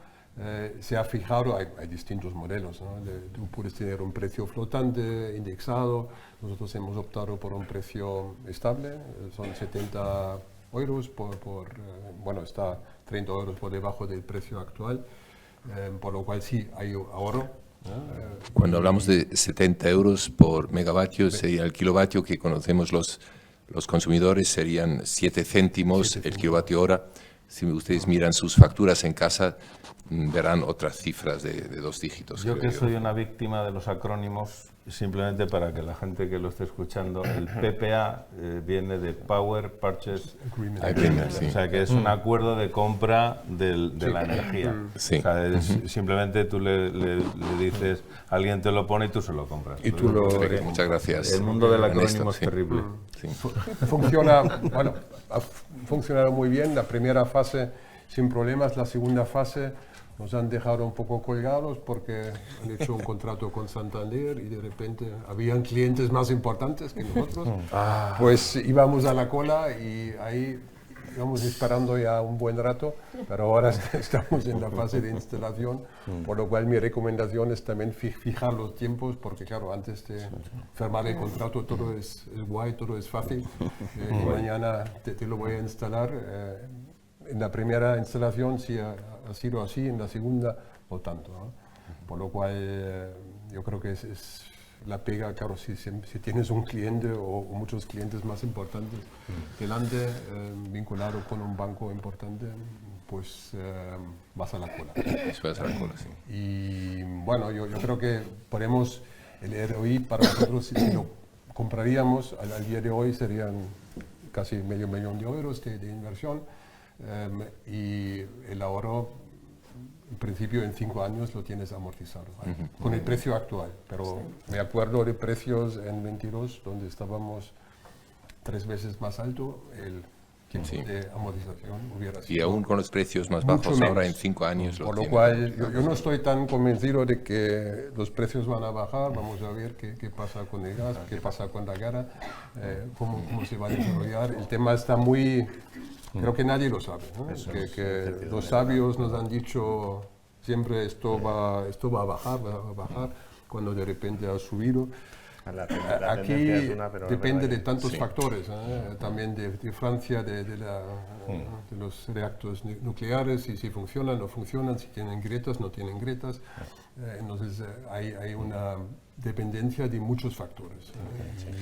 F: Se ha fijado, hay distintos modelos, ¿no? Tú puedes tener un precio flotante, indexado. Nosotros hemos optado por un precio estable, son 70 euros bueno, está 30 euros por debajo del precio actual, por lo cual sí hay ahorro.
A: Cuando hablamos de 70 euros por megavatio, sería el kilovatio que conocemos los consumidores, serían 7 céntimos el kilovatio hora. Si ustedes miran sus facturas en casa, verán otras cifras de 2 dígitos.
C: Yo que soy una víctima de los acrónimos, simplemente para que la gente que lo esté escuchando, el PPA viene de Power Purchase
A: Agreement, sí.
C: O sea, que es un acuerdo de compra de la energía.
A: Sí.
C: O sea, simplemente tú le dices, alguien te lo pone y tú se lo compras.
F: Y tú lo...
A: Perfecto, muchas gracias.
C: El mundo del
A: Ernesto,
C: acrónimo es
A: sí.
C: terrible.
A: Sí.
F: Funciona, bueno, ha funcionado muy bien. La primera fase sin problemas, la segunda fase nos han dejado un poco colgados porque han hecho un contrato con Santander y de repente habían clientes más importantes que nosotros. Pues íbamos a la cola y ahí íbamos esperando ya un buen rato, pero ahora estamos en la fase de instalación, por lo cual mi recomendación es también fijar los tiempos, porque claro, antes de firmar el contrato todo es guay, todo es fácil. Mañana te lo voy a instalar. En la primera instalación sí ha sido así, en la segunda no tanto, ¿no? Por lo cual yo creo que es la pega, claro, si tienes un cliente o muchos clientes más importantes delante, vinculado con un banco importante, pues vas a la cola.
A: Eso es a la cola, sí.
F: Y bueno, yo creo que ponemos el ROI para nosotros, si lo compraríamos al día de hoy serían casi $500,000 de inversión. Y el ahorro, en principio, en 5 años lo tienes amortizado, con el precio actual. Pero me acuerdo de precios en 22, donde estábamos 3 veces más alto, el tiempo de amortización hubiera sido.
A: Y aún con los precios más
F: mucho
A: bajos, ahora
F: menos.
A: en 5 años lo
F: Por lo
A: tiene.
F: cual, yo no estoy tan convencido de que los precios van a bajar. Vamos a ver qué pasa con el gas, qué pasa con la guerra, cómo se va a desarrollar. El tema está muy... Creo que nadie lo sabe, ¿no? Que los sabios nos han dicho siempre esto va a bajar, cuando de repente ha subido.
B: La
F: Aquí
B: tendencia es una, pero es
F: depende
B: verdad
F: de tantos factores, también de Francia, de los reactores nucleares, si funcionan, no funcionan, si tienen grietas, no tienen grietas. Entonces hay una dependencia de muchos factores.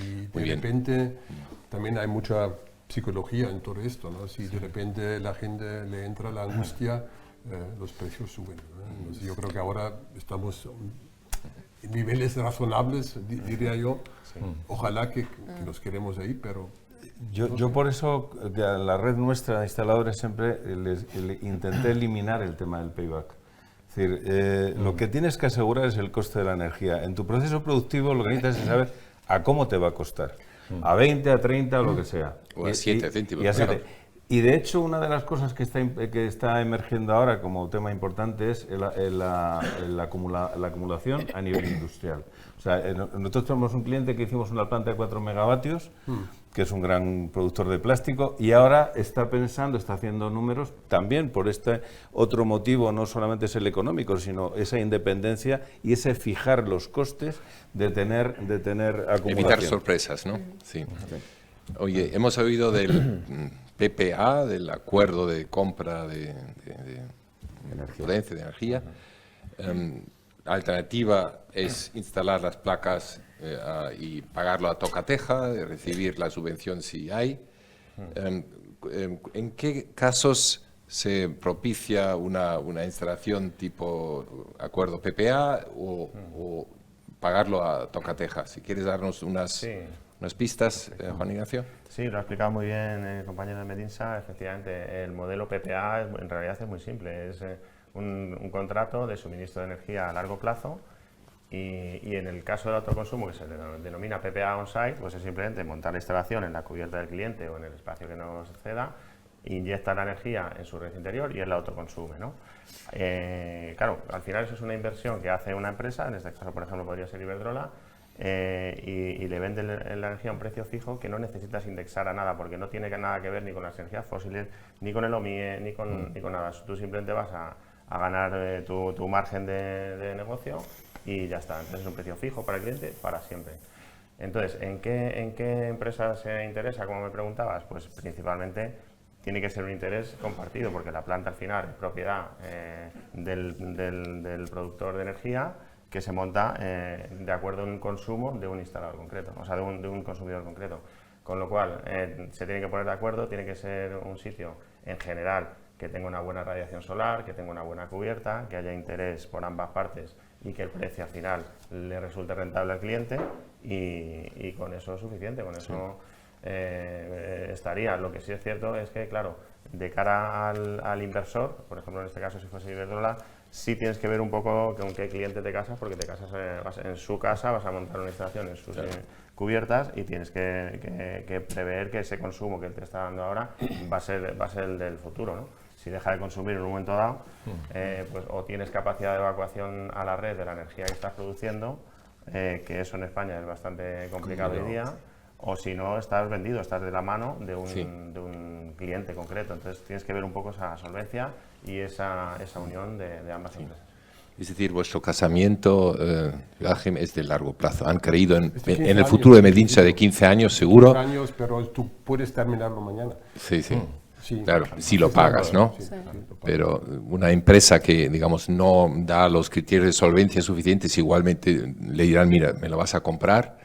F: Y de repente también hay mucha psicología en todo esto, ¿no? Si de repente la gente le entra la angustia, los precios suben, ¿no? Entonces yo creo que ahora estamos en niveles razonables, diría yo. Ojalá que los queremos ahí, pero...
C: Yo por eso, que a la red nuestra de instaladores siempre intenté eliminar el tema del payback. Es decir, lo que tienes que asegurar es el coste de la energía. En tu proceso productivo lo que necesitas es saber a cómo te va a costar. A 20, a 30 o lo que sea.
A: O a 7 céntimos.
C: Y a 7. Y de hecho, una de las cosas que está emergiendo ahora como tema importante es la acumulación a nivel industrial. O sea, nosotros tenemos un cliente que hicimos una planta de 4 megavatios, que es un gran productor de plástico, y ahora está haciendo números también por este otro motivo, no solamente es el económico, sino esa independencia y ese fijar los costes de tener acumulación.
A: Evitar sorpresas, ¿no? Sí. Oye, hemos oído del PPA, del acuerdo de compra de potencia, de energía. La alternativa es instalar las placas y pagarlo a tocateja, recibir la subvención si hay. ¿En qué casos se propicia una instalación tipo acuerdo PPA o pagarlo a tocateja? Si quieres darnos unas pistas, Juan Ignacio.
B: Sí, lo ha explicado muy bien el compañero de Medinsa. Efectivamente, el modelo PPA en realidad es muy simple. Es un contrato de suministro de energía a largo plazo y en el caso del autoconsumo, que se denomina PPA on-site, pues es simplemente montar la instalación en la cubierta del cliente o en el espacio que nos ceda, inyecta la energía en su red interior y él la autoconsume, ¿no? Claro, al final eso es una inversión que hace una empresa, en este caso por ejemplo podría ser Iberdrola, y le vende la energía a un precio fijo que no necesitas indexar a nada, porque no tiene nada que ver ni con las energías fósiles, ni con el OMIE, ni con nada. Tú simplemente vas a ganar tu margen de negocio y ya está. Entonces es un precio fijo para el cliente para siempre. Entonces, ¿en qué empresas se interesa, como me preguntabas? Pues principalmente tiene que ser un interés compartido, porque la planta al final es propiedad del productor de energía, que se monta de acuerdo a un consumo de un instalador concreto, o sea, de un consumidor concreto. Con lo cual, se tiene que poner de acuerdo, tiene que ser un sitio, en general, que tenga una buena radiación solar, que tenga una buena cubierta, que haya interés por ambas partes y que el precio al final le resulte rentable al cliente, y con eso es suficiente, con eso estaría. Lo que sí es cierto es que, claro, de cara al inversor, por ejemplo, en este caso si fuese Iberdrola, sí tienes que ver un poco con qué cliente te casas, porque te casas en su casa, vas a montar una instalación en sus cubiertas, y tienes que prever que ese consumo que él te está dando ahora va a ser el del futuro, ¿no? Si deja de consumir en un momento dado, pues o tienes capacidad de evacuación a la red de la energía que estás produciendo, que eso en España es bastante complicado hoy día, o si no, estás vendido, estás de la mano de un cliente concreto. Entonces tienes que ver un poco esa solvencia y esa unión de ambas empresas.
A: Es decir, vuestro casamiento, Joachim, es de largo plazo. Han creído en el
F: años,
A: futuro de Medinsa de 15 años, seguro.
F: 15 años, pero tú puedes terminarlo mañana.
A: Sí, sí.
F: Sí.
A: Claro, si lo pagas, ¿no?
F: Sí.
A: Pero una empresa que, digamos, no da los criterios de solvencia suficientes, igualmente le dirán, mira, me lo vas a comprar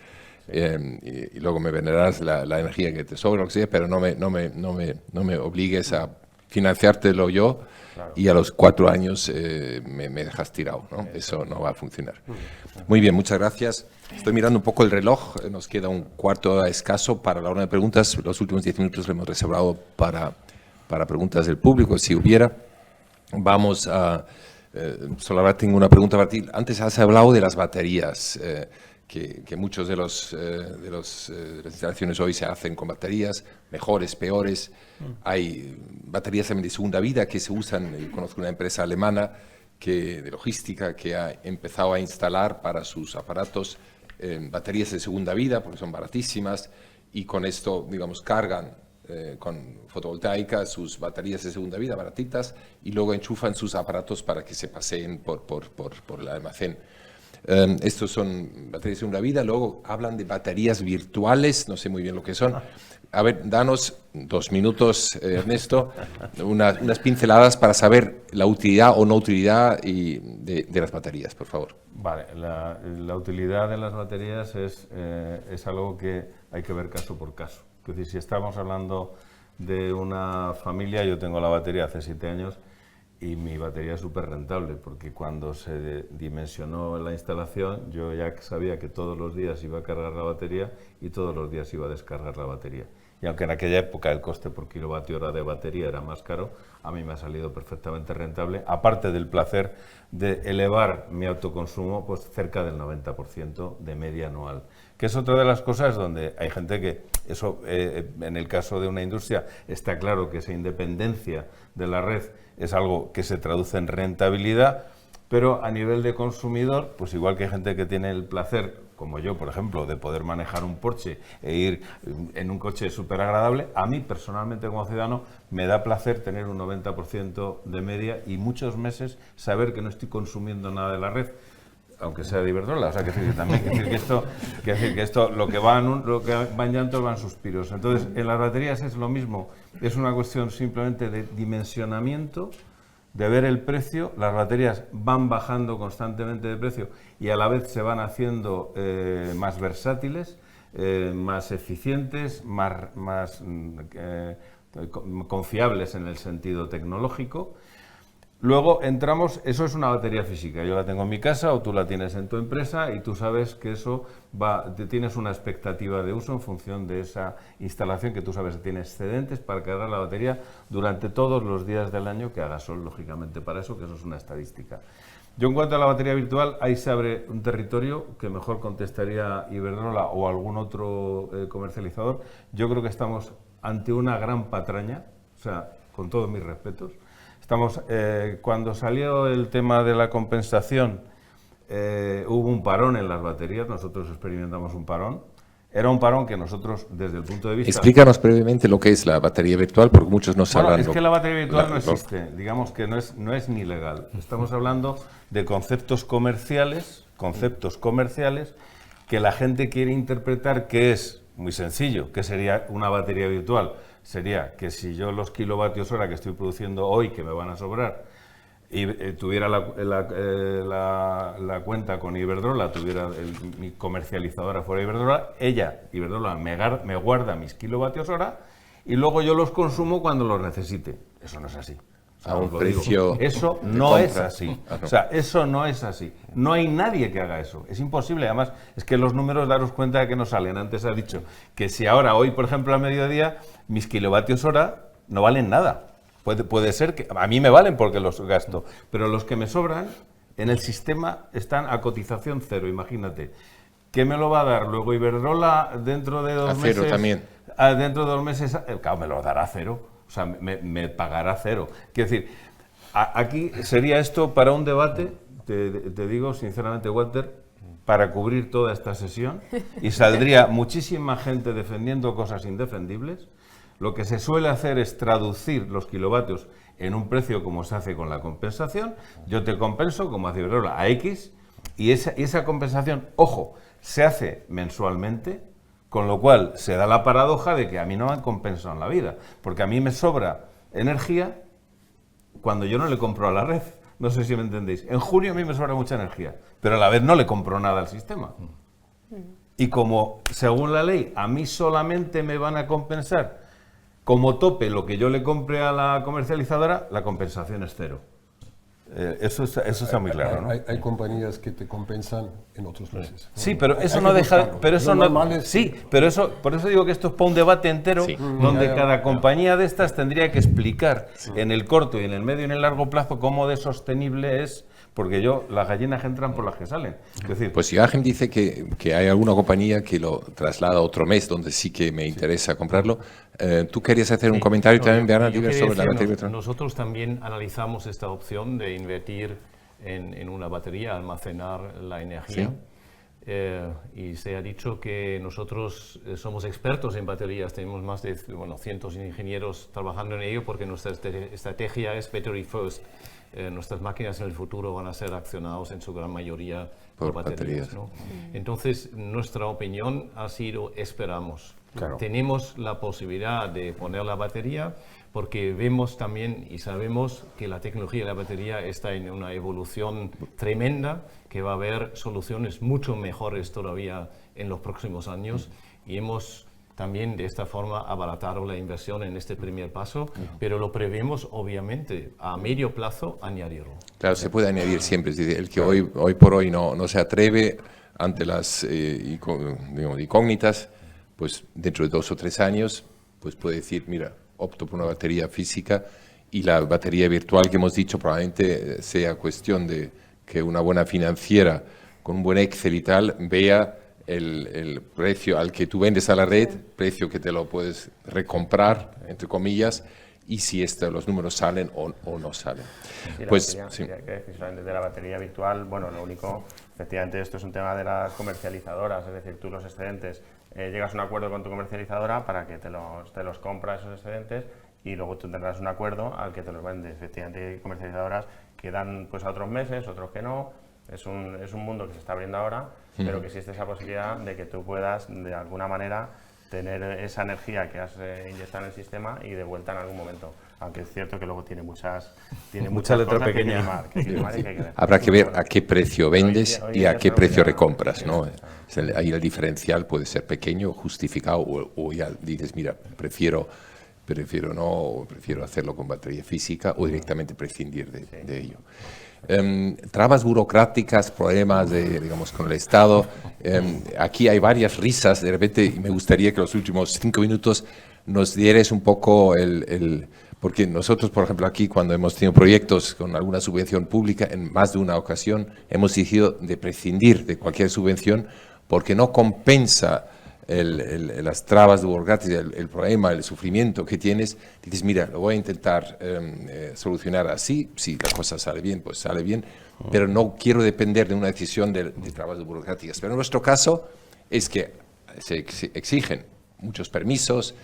A: y luego me venderás la energía que te sobra, lo que sea, pero no me obligues a financiártelo yo, y a los 4 años me dejas tirado, ¿no? Eso no va a funcionar. Muy bien, muchas gracias. Estoy mirando un poco el reloj, nos queda un cuarto de hora escaso para la hora de preguntas. Los últimos 10 minutos lo hemos reservado para preguntas del público, si hubiera. Vamos a... Solarbat, tengo una pregunta para ti. Antes has hablado de las baterías, que muchos de las instalaciones hoy se hacen con baterías, mejores, peores. Hay baterías también de segunda vida que se usan. Yo conozco una empresa alemana de logística que ha empezado a instalar para sus aparatos baterías de segunda vida, porque son baratísimas, y con esto, digamos, cargan con fotovoltaica sus baterías de segunda vida, baratitas, y luego enchufan sus aparatos para que se paseen por el almacén. Estos son baterías de segunda vida. Luego hablan de baterías virtuales, no sé muy bien lo que son. A ver, danos 2 minutos, Ernesto, unas pinceladas para saber la utilidad o no utilidad de las baterías, por favor.
C: Vale, la utilidad de las baterías es algo que hay que ver caso por caso. Es decir, si estamos hablando de una familia, yo tengo la batería hace 7 años y mi batería es súper rentable, porque cuando se dimensionó la instalación yo ya sabía que todos los días iba a cargar la batería y todos los días iba a descargar la batería. Y aunque en aquella época el coste por kilovatio hora de batería era más caro, a mí me ha salido perfectamente rentable, aparte del placer de elevar mi autoconsumo pues cerca del 90% de media anual. Que es otra de las cosas donde hay gente que, eso en el caso de una industria está claro que esa independencia de la red es algo que se traduce en rentabilidad, pero a nivel de consumidor, pues igual que hay gente que tiene el placer, como yo, por ejemplo, de poder manejar un Porsche e ir en un coche súper agradable, a mí personalmente como ciudadano me da placer tener un 90% de media y muchos meses saber que no estoy consumiendo nada de la red, aunque sea de Iberdrola. O sea, que esto lo que va en llantos van suspiros. Entonces, en las baterías es lo mismo, es una cuestión simplemente de dimensionamiento, de ver el precio. Las baterías van bajando constantemente de precio y a la vez se van haciendo más versátiles, más eficientes, más confiables en el sentido tecnológico. Luego entramos, eso es una batería física, yo la tengo en mi casa o tú la tienes en tu empresa y tú sabes que eso tienes una expectativa de uso en función de esa instalación, que tú sabes que tiene excedentes para cargar la batería durante todos los días del año que haga sol, lógicamente, para eso, que eso es una estadística. Yo, en cuanto a la batería virtual, ahí se abre un territorio que mejor contestaría Iberdrola o algún otro comercializador. Yo creo que estamos ante una gran patraña, o sea, con todos mis respetos. Cuando salió el tema de la compensación, hubo un parón en las baterías, nosotros experimentamos un parón. Era un parón que nosotros, desde el punto de vista...
A: Explícanos brevemente lo que es la batería virtual, porque muchos no saben...
C: Bueno, es que la batería virtual no existe, digamos que no es ni legal. Estamos hablando de conceptos comerciales que la gente quiere interpretar, que es muy sencillo, que sería una batería virtual. Sería que si yo los kilovatios hora que estoy produciendo hoy, que me van a sobrar, y tuviera la cuenta con Iberdrola, tuviera mi comercializadora fuera Iberdrola, Iberdrola, me guarda mis kilovatios hora y luego yo los consumo cuando los necesite. Eso no es así.
A: A un
C: os lo digo.
A: precio
C: Eso
A: de
C: no es
A: compra.
C: así.
A: Ah, no.
C: O sea, eso no es así. No hay nadie que haga eso. Es imposible. Además, es que los números, daros cuenta de que no salen. Antes ha dicho que si ahora, hoy, por ejemplo, a mediodía, mis kilovatios hora no valen nada. Puede ser que... A mí me valen porque los gasto. Pero los que me sobran, en el sistema están a cotización cero, imagínate. ¿Qué me lo va a dar luego Iberdrola dentro de 2
A: A
C: meses?
A: cero también.
C: Dentro de 2 meses, claro, me lo dará cero. O sea, me pagará cero. Quiero decir, aquí sería esto para un debate, te digo sinceramente, Walter, para cubrir toda esta sesión, y saldría muchísima gente defendiendo cosas indefendibles. Lo que se suele hacer es traducir los kilovatios en un precio como se hace con la compensación. Yo te compenso, como hace Iberdrola, a X, y esa compensación, ojo, se hace mensualmente, con lo cual se da la paradoja de que a mí no me han compensado en la vida, porque a mí me sobra energía cuando yo no le compro a la red. No sé si me entendéis. En junio a mí me sobra mucha energía, pero a la vez no le compro nada al sistema. Y como, según la ley, a mí solamente me van a compensar como tope lo que yo le compre a la comercializadora, la compensación es cero. Eso está muy claro, ¿no?
F: Hay compañías que te compensan en otros meses.
C: Sí, pero eso
F: Hay
C: no
F: que
C: deja...
F: buscarlo.
C: Pero eso
F: Lo
C: no,
F: normal es-
C: sí, pero eso, por eso digo que esto es para un debate entero,
A: Sí.
C: donde
F: Ya,
C: cada
F: ya.
C: compañía de estas tendría que explicar en el corto y en el medio y en el largo plazo cómo de sostenible es, porque las gallinas entran por las que salen. Es decir,
A: Pues Joachim dice que hay alguna compañía que lo traslada a otro mes, donde sí que me interesa comprarlo. ¿Tú querías hacer un comentario
E: No,
A: también,
E: yo
A: Bernard,
E: quería
A: sobre la
E: decir,
A: batería virtual?
E: nosotros también analizamos esta opción de invertir en una batería, almacenar la energía.
A: Sí.
E: Y se ha dicho que nosotros somos expertos en baterías, tenemos más de cientos de ingenieros trabajando en ello porque nuestra estrategia es battery first. Nuestras máquinas en el futuro van a ser accionadas en su gran mayoría por baterías. ¿No? Entonces, nuestra opinión ha sido esperamos.
C: Claro.
E: Tenemos la posibilidad de poner la batería porque vemos también y sabemos que la tecnología de la batería está en una evolución tremenda, que va a haber soluciones mucho mejores todavía en los próximos años y hemos también de esta forma abaratado la inversión en este primer paso, pero lo prevemos obviamente a medio plazo añadirlo.
A: Claro, se puede añadir siempre. Es decir, el que hoy por hoy no se atreve ante las digamos, incógnitas, pues dentro de 2 o 3 años, pues puede decir, mira, opto por una batería física y la batería virtual que hemos dicho probablemente sea cuestión de que una buena financiera con un buen Excel y tal vea el precio al que tú vendes a la red, precio que te lo puedes recomprar, entre comillas, y si los números salen o no salen.
B: Sí,
A: Pues,
B: la
A: sí.
B: batería, que decir solamente de la batería virtual, bueno, lo único, efectivamente, esto es un tema de las comercializadoras, es decir, tú los excedentes, llegas a un acuerdo con tu comercializadora para que te los compra esos excedentes y luego tú tendrás un acuerdo al que te los vendes. Efectivamente, hay comercializadoras que dan pues a otros meses, otros que no. Es un mundo que se está abriendo ahora, pero que existe esa posibilidad de que tú puedas, de alguna manera, tener esa energía que has inyectado en el sistema y de vuelta en algún momento. Aunque es cierto que luego tiene mucha
C: letra
B: cosas
C: pequeña.
B: que hay que limar y que hay que ver.
A: Habrá que ver a qué precio vendes
B: Hoy en
A: y
B: día
A: a qué
B: creo que
A: precio
B: ya-
A: recompras, ¿no?
B: sí,
A: Ahí el diferencial puede ser pequeño, justificado, o ya dices, mira, prefiero no, o prefiero hacerlo con batería física o directamente prescindir de ello. Trabas burocráticas, problemas digamos, con el Estado. Aquí hay varias risas, de repente, y me gustaría que los últimos 5 minutos nos dieres un poco porque nosotros, por ejemplo, aquí cuando hemos tenido proyectos con alguna subvención pública, en más de una ocasión hemos decidido de prescindir de cualquier subvención porque no compensa las trabas burocráticas, el problema, el sufrimiento que tienes. Dices, mira, lo voy a intentar solucionar así, si la cosa sale bien, pues sale bien, pero no quiero depender de una decisión de trabas burocráticas. Pero en nuestro caso es que se exigen muchos permisos,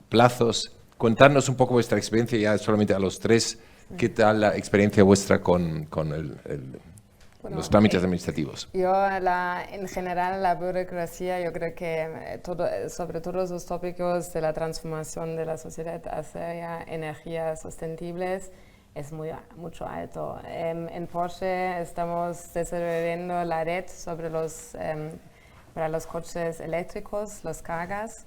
A: plazos. Contarnos un poco vuestra experiencia ya solamente a los 3, ¿qué tal la experiencia vuestra con los trámites administrativos?
D: Yo, en general, la burocracia, yo creo que sobre todos los tópicos de la transformación de la sociedad hacia energías sostenibles es mucho alto. En Porsche estamos desarrollando la red para los coches eléctricos, los cargas.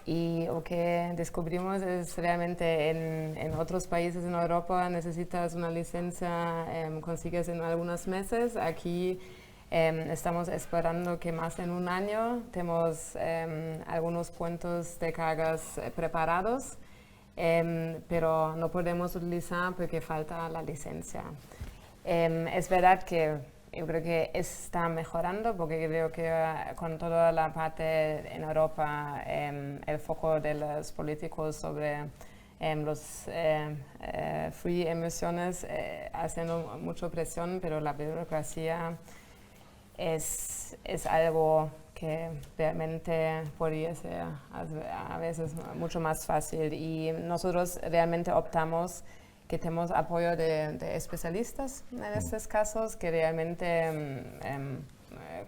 D: Y lo que descubrimos es realmente en otros países en Europa necesitas una licencia, consigues en algunos meses. Aquí estamos esperando que más en un año tenemos algunos puntos de cargas preparados, pero no podemos utilizar porque falta la licencia. Es verdad que yo creo que está mejorando porque creo que con toda la parte en Europa, el foco de los políticos sobre los free emisiones haciendo mucha presión, pero la burocracia es algo que realmente podría ser a veces mucho más fácil, y nosotros realmente optamos que tenemos apoyo de especialistas en estos casos, que realmente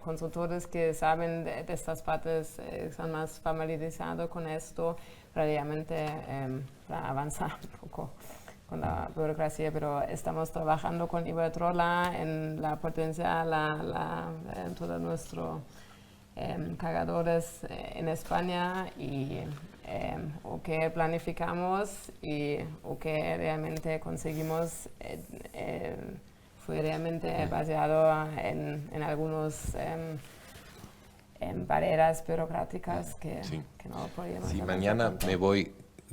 D: consultores que saben de estas partes, están más familiarizados con esto, para realmente para avanzar un poco con la burocracia. Pero estamos trabajando con Iberdrola en la potencia, en todos nuestros cargadores en España, y o que planificamos y o que realmente conseguimos fue realmente basado en algunos barreras burocráticas que no podíamos.
A: Si mañana me voy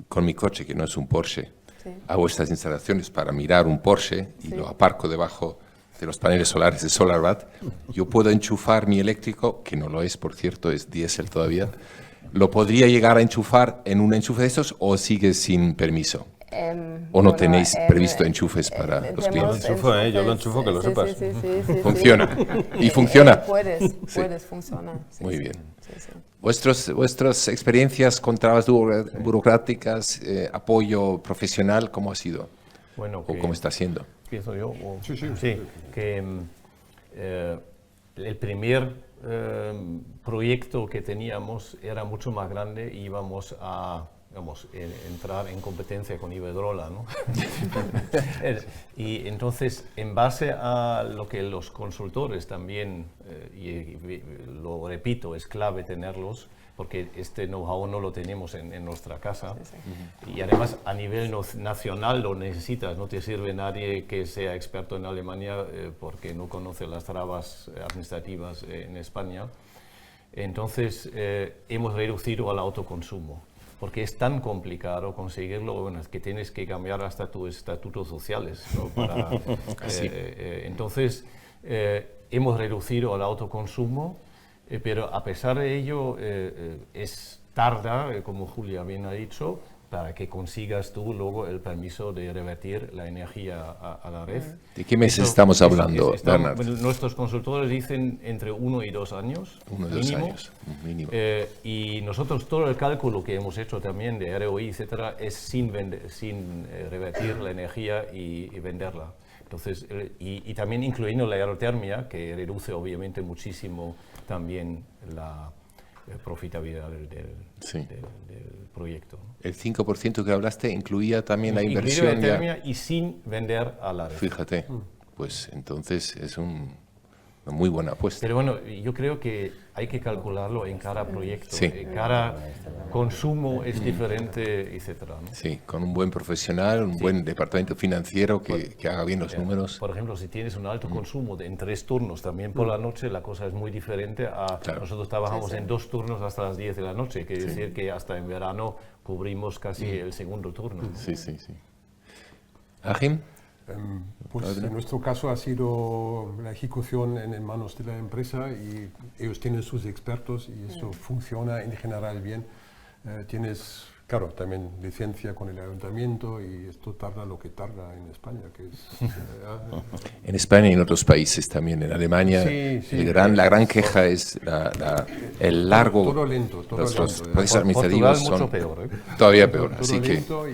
A: con mi coche, que no es un Porsche,
D: Sí.
A: a vuestras instalaciones para mirar un Porsche y
D: Sí.
A: lo aparco debajo de los paneles solares de SolarWatt, yo puedo enchufar mi eléctrico, que no lo es, por cierto, es diésel todavía. ¿Lo podría llegar a enchufar en un enchufe de estos o sigue sin permiso? ¿O no tenéis previsto enchufes para los clientes?
C: Yo lo enchufo, que lo sepas.
D: Sí.
A: Funciona. ¿Y funciona?
D: Puedes, funciona. Sí,
A: Muy
D: sí.
A: bien.
D: Sí.
A: Vuestras experiencias con trabas burocráticas, apoyo profesional, ¿cómo ha sido?
E: Bueno,
A: ¿O cómo está siendo?
E: ¿Empiezo yo?
F: Sí.
E: Que el primer proyecto que teníamos era mucho más grande y íbamos a entrar en competencia con Iberdrola, ¿no? Y entonces, en base a lo que los consultores también, y lo repito, es clave tenerlos, porque este know-how no lo tenemos en nuestra casa. Y además, a nivel nacional lo necesitas, no te sirve nadie que sea experto en Alemania porque no conoce las trabas administrativas en España. Entonces, hemos reducido al autoconsumo, porque es tan complicado conseguirlo, bueno, es que tienes que cambiar hasta tus estatutos sociales, ¿no? Entonces, hemos reducido al autoconsumo, pero a pesar de ello, tarda, como Julia bien ha dicho, para que consigas tú luego el permiso de revertir la energía a la red.
A: ¿De qué meses estamos hablando,
E: estamos,
A: Bernard?
E: nuestros consultores dicen entre 1 y 2 años.
A: 1 y 2 años, mínimo.
E: Y nosotros todo el cálculo que hemos hecho también de ROI, etcétera, es sin revertir la energía y venderla. Entonces, y también incluyendo la aerotermia, que reduce obviamente muchísimo también la profitabilidad del proyecto, ¿no?
A: El 5% que hablaste incluía también la
E: Incluido
A: inversión.
E: la aerotermia y sin vender a la red.
A: Fíjate, pues entonces es una muy buena apuesta.
E: Pero bueno, yo creo que hay que calcularlo en cada proyecto.
A: Sí.
E: Cada consumo es diferente, etcétera, ¿no?
A: Sí, con un buen profesional, un buen departamento financiero que haga bien los números.
E: Por ejemplo, si tienes un alto consumo en 3 turnos también por la noche, la cosa es muy diferente a
A: Claro.
E: nosotros trabajamos en 2 turnos hasta las 10 de la noche, quiere decir que hasta en verano cubrimos casi el segundo turno.
A: Sí. Achim,
F: Pues en nuestro caso ha sido la ejecución en manos de la empresa, y ellos tienen sus expertos y eso funciona en general bien. Tienes, claro, también licencia con el ayuntamiento, y esto tarda lo que tarda en España, que es...
A: en España y en otros países también, en Alemania,
F: Sí,
A: la gran queja es el largo...
F: Todo lento,
A: los
F: lento,
A: procesos
E: Portugal
A: administrativos
E: mucho
A: son
E: peor, ¿eh?
A: todavía peor,
F: todo
A: así que...
F: lento,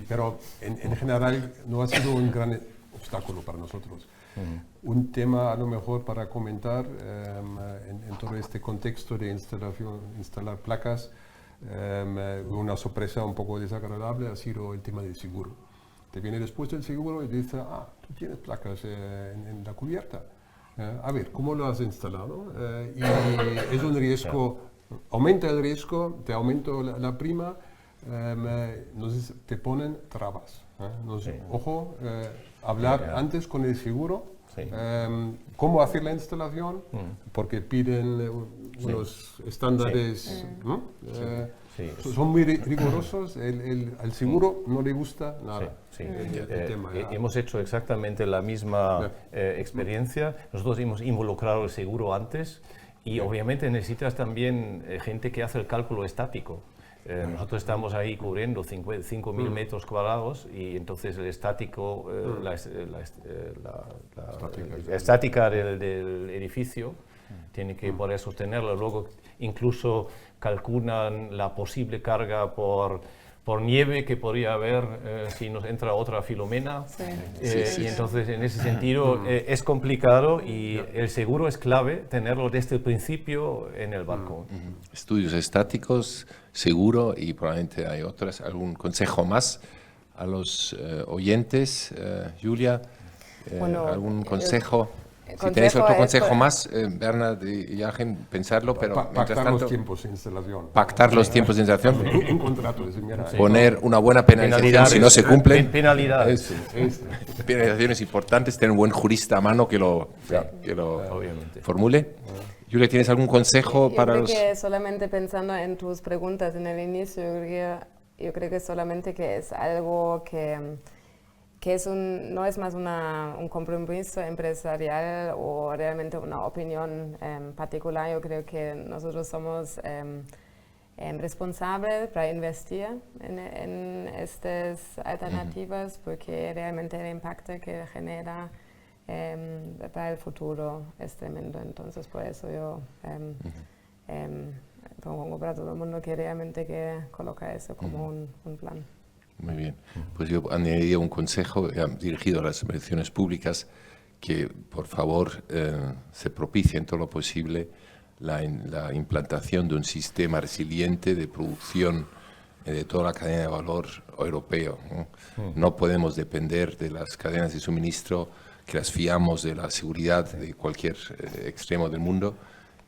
F: pero en general no ha sido un gran obstáculo para nosotros. Un tema a lo mejor para comentar en todo este contexto de instalar placas, una sorpresa un poco desagradable ha sido el tema del seguro. Te viene después del seguro y dice, tú tienes placas en la cubierta. A ver, ¿cómo lo has instalado? Y es un riesgo aumenta el riesgo, te aumento la prima, entonces te ponen trabas. Entonces, ojo, hablar antes con el seguro, cómo hacer la instalación, porque piden unos estándares, ¿no? Son muy rigurosos, al seguro no le gusta nada. El tema,
E: hemos hecho exactamente la misma experiencia. Nosotros hemos involucrado el seguro antes y obviamente necesitas también gente que hace el cálculo estático. Nosotros estamos ahí cubriendo 5.000 metros cuadrados y entonces el estático, la estática del edificio tiene que poder sostenerlo. Luego incluso calculan la posible carga por nieve que podría haber si nos entra otra Filomena. Y entonces en ese sentido es complicado y el seguro es clave tenerlo desde el principio en el barco.
A: Estudios estáticos, seguro, y probablemente hay otras. ¿Algún consejo más a los oyentes? Julia,
D: Bueno,
A: ¿algún consejo? Si tenéis otro consejo más, Bernard y Joachim, pensarlo, pero mientras
F: pactar
A: tanto,
F: los tiempos de instalación.
A: pactar los tiempos de instalación,
F: Un contrato, mira,
A: poner una buena penalización si no se cumplen.
E: Penalidades.
A: Penalizaciones importantes, tener un buen jurista a mano que lo
E: Obviamente.
A: formule. Julia, ¿tienes algún consejo
D: Yo
A: para
D: creo
A: los...?
D: que solamente pensando en tus preguntas en el inicio, yo creo que solamente que es algo que no es más un compromiso empresarial o realmente una opinión particular. Yo creo que nosotros somos responsables para investir en estas alternativas porque realmente el impacto que genera para el futuro es tremendo. Entonces, por eso yo propongo para todo el mundo que realmente que coloca eso como un plan.
A: Muy bien. Pues yo añadiría un consejo dirigido a las administraciones públicas que, por favor, se propicie en todo lo posible la implantación de un sistema resiliente de producción de toda la cadena de valor europeo, ¿no? No podemos depender de las cadenas de suministro que las fiamos de la seguridad de cualquier extremo del mundo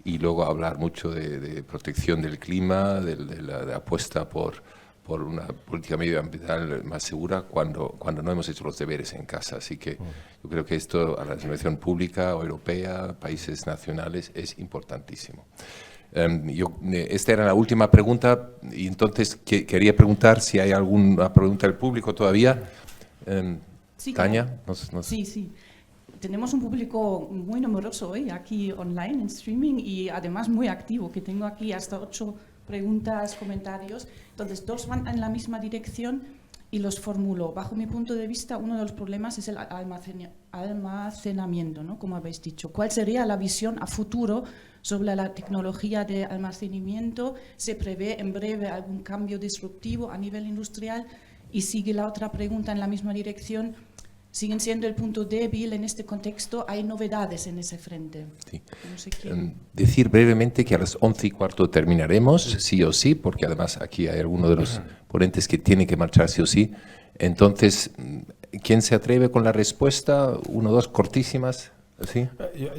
A: y luego hablar mucho de protección del clima, de la apuesta por una política medioambiental más segura cuando no hemos hecho los deberes en casa. Así que yo creo que esto a la administración pública, europea, países nacionales, es importantísimo. Esta era la última pregunta y entonces quería preguntar si hay alguna pregunta del público todavía.
G: Sí,
A: Tania,
G: claro. Sí. Tenemos un público muy numeroso hoy aquí online, en streaming, y además muy activo, que tengo aquí hasta 8 preguntas, comentarios. Entonces, 2 van en la misma dirección y los formulo. Bajo mi punto de vista, uno de los problemas es el almacenamiento, ¿no? Como habéis dicho. ¿Cuál sería la visión a futuro sobre la tecnología de almacenamiento? ¿Se prevé en breve algún cambio disruptivo a nivel industrial? Y sigue la otra pregunta en la misma dirección. ¿Siguen siendo el punto débil en este contexto? ¿Hay novedades en ese frente?
A: Sí.
G: No sé quién.
A: Decir brevemente que a las 11:15 terminaremos, sí o sí, porque además aquí hay alguno de los ponentes que tiene que marchar sí o sí. Entonces, ¿quién se atreve con la respuesta? 1 o 2 cortísimas. ¿Sí?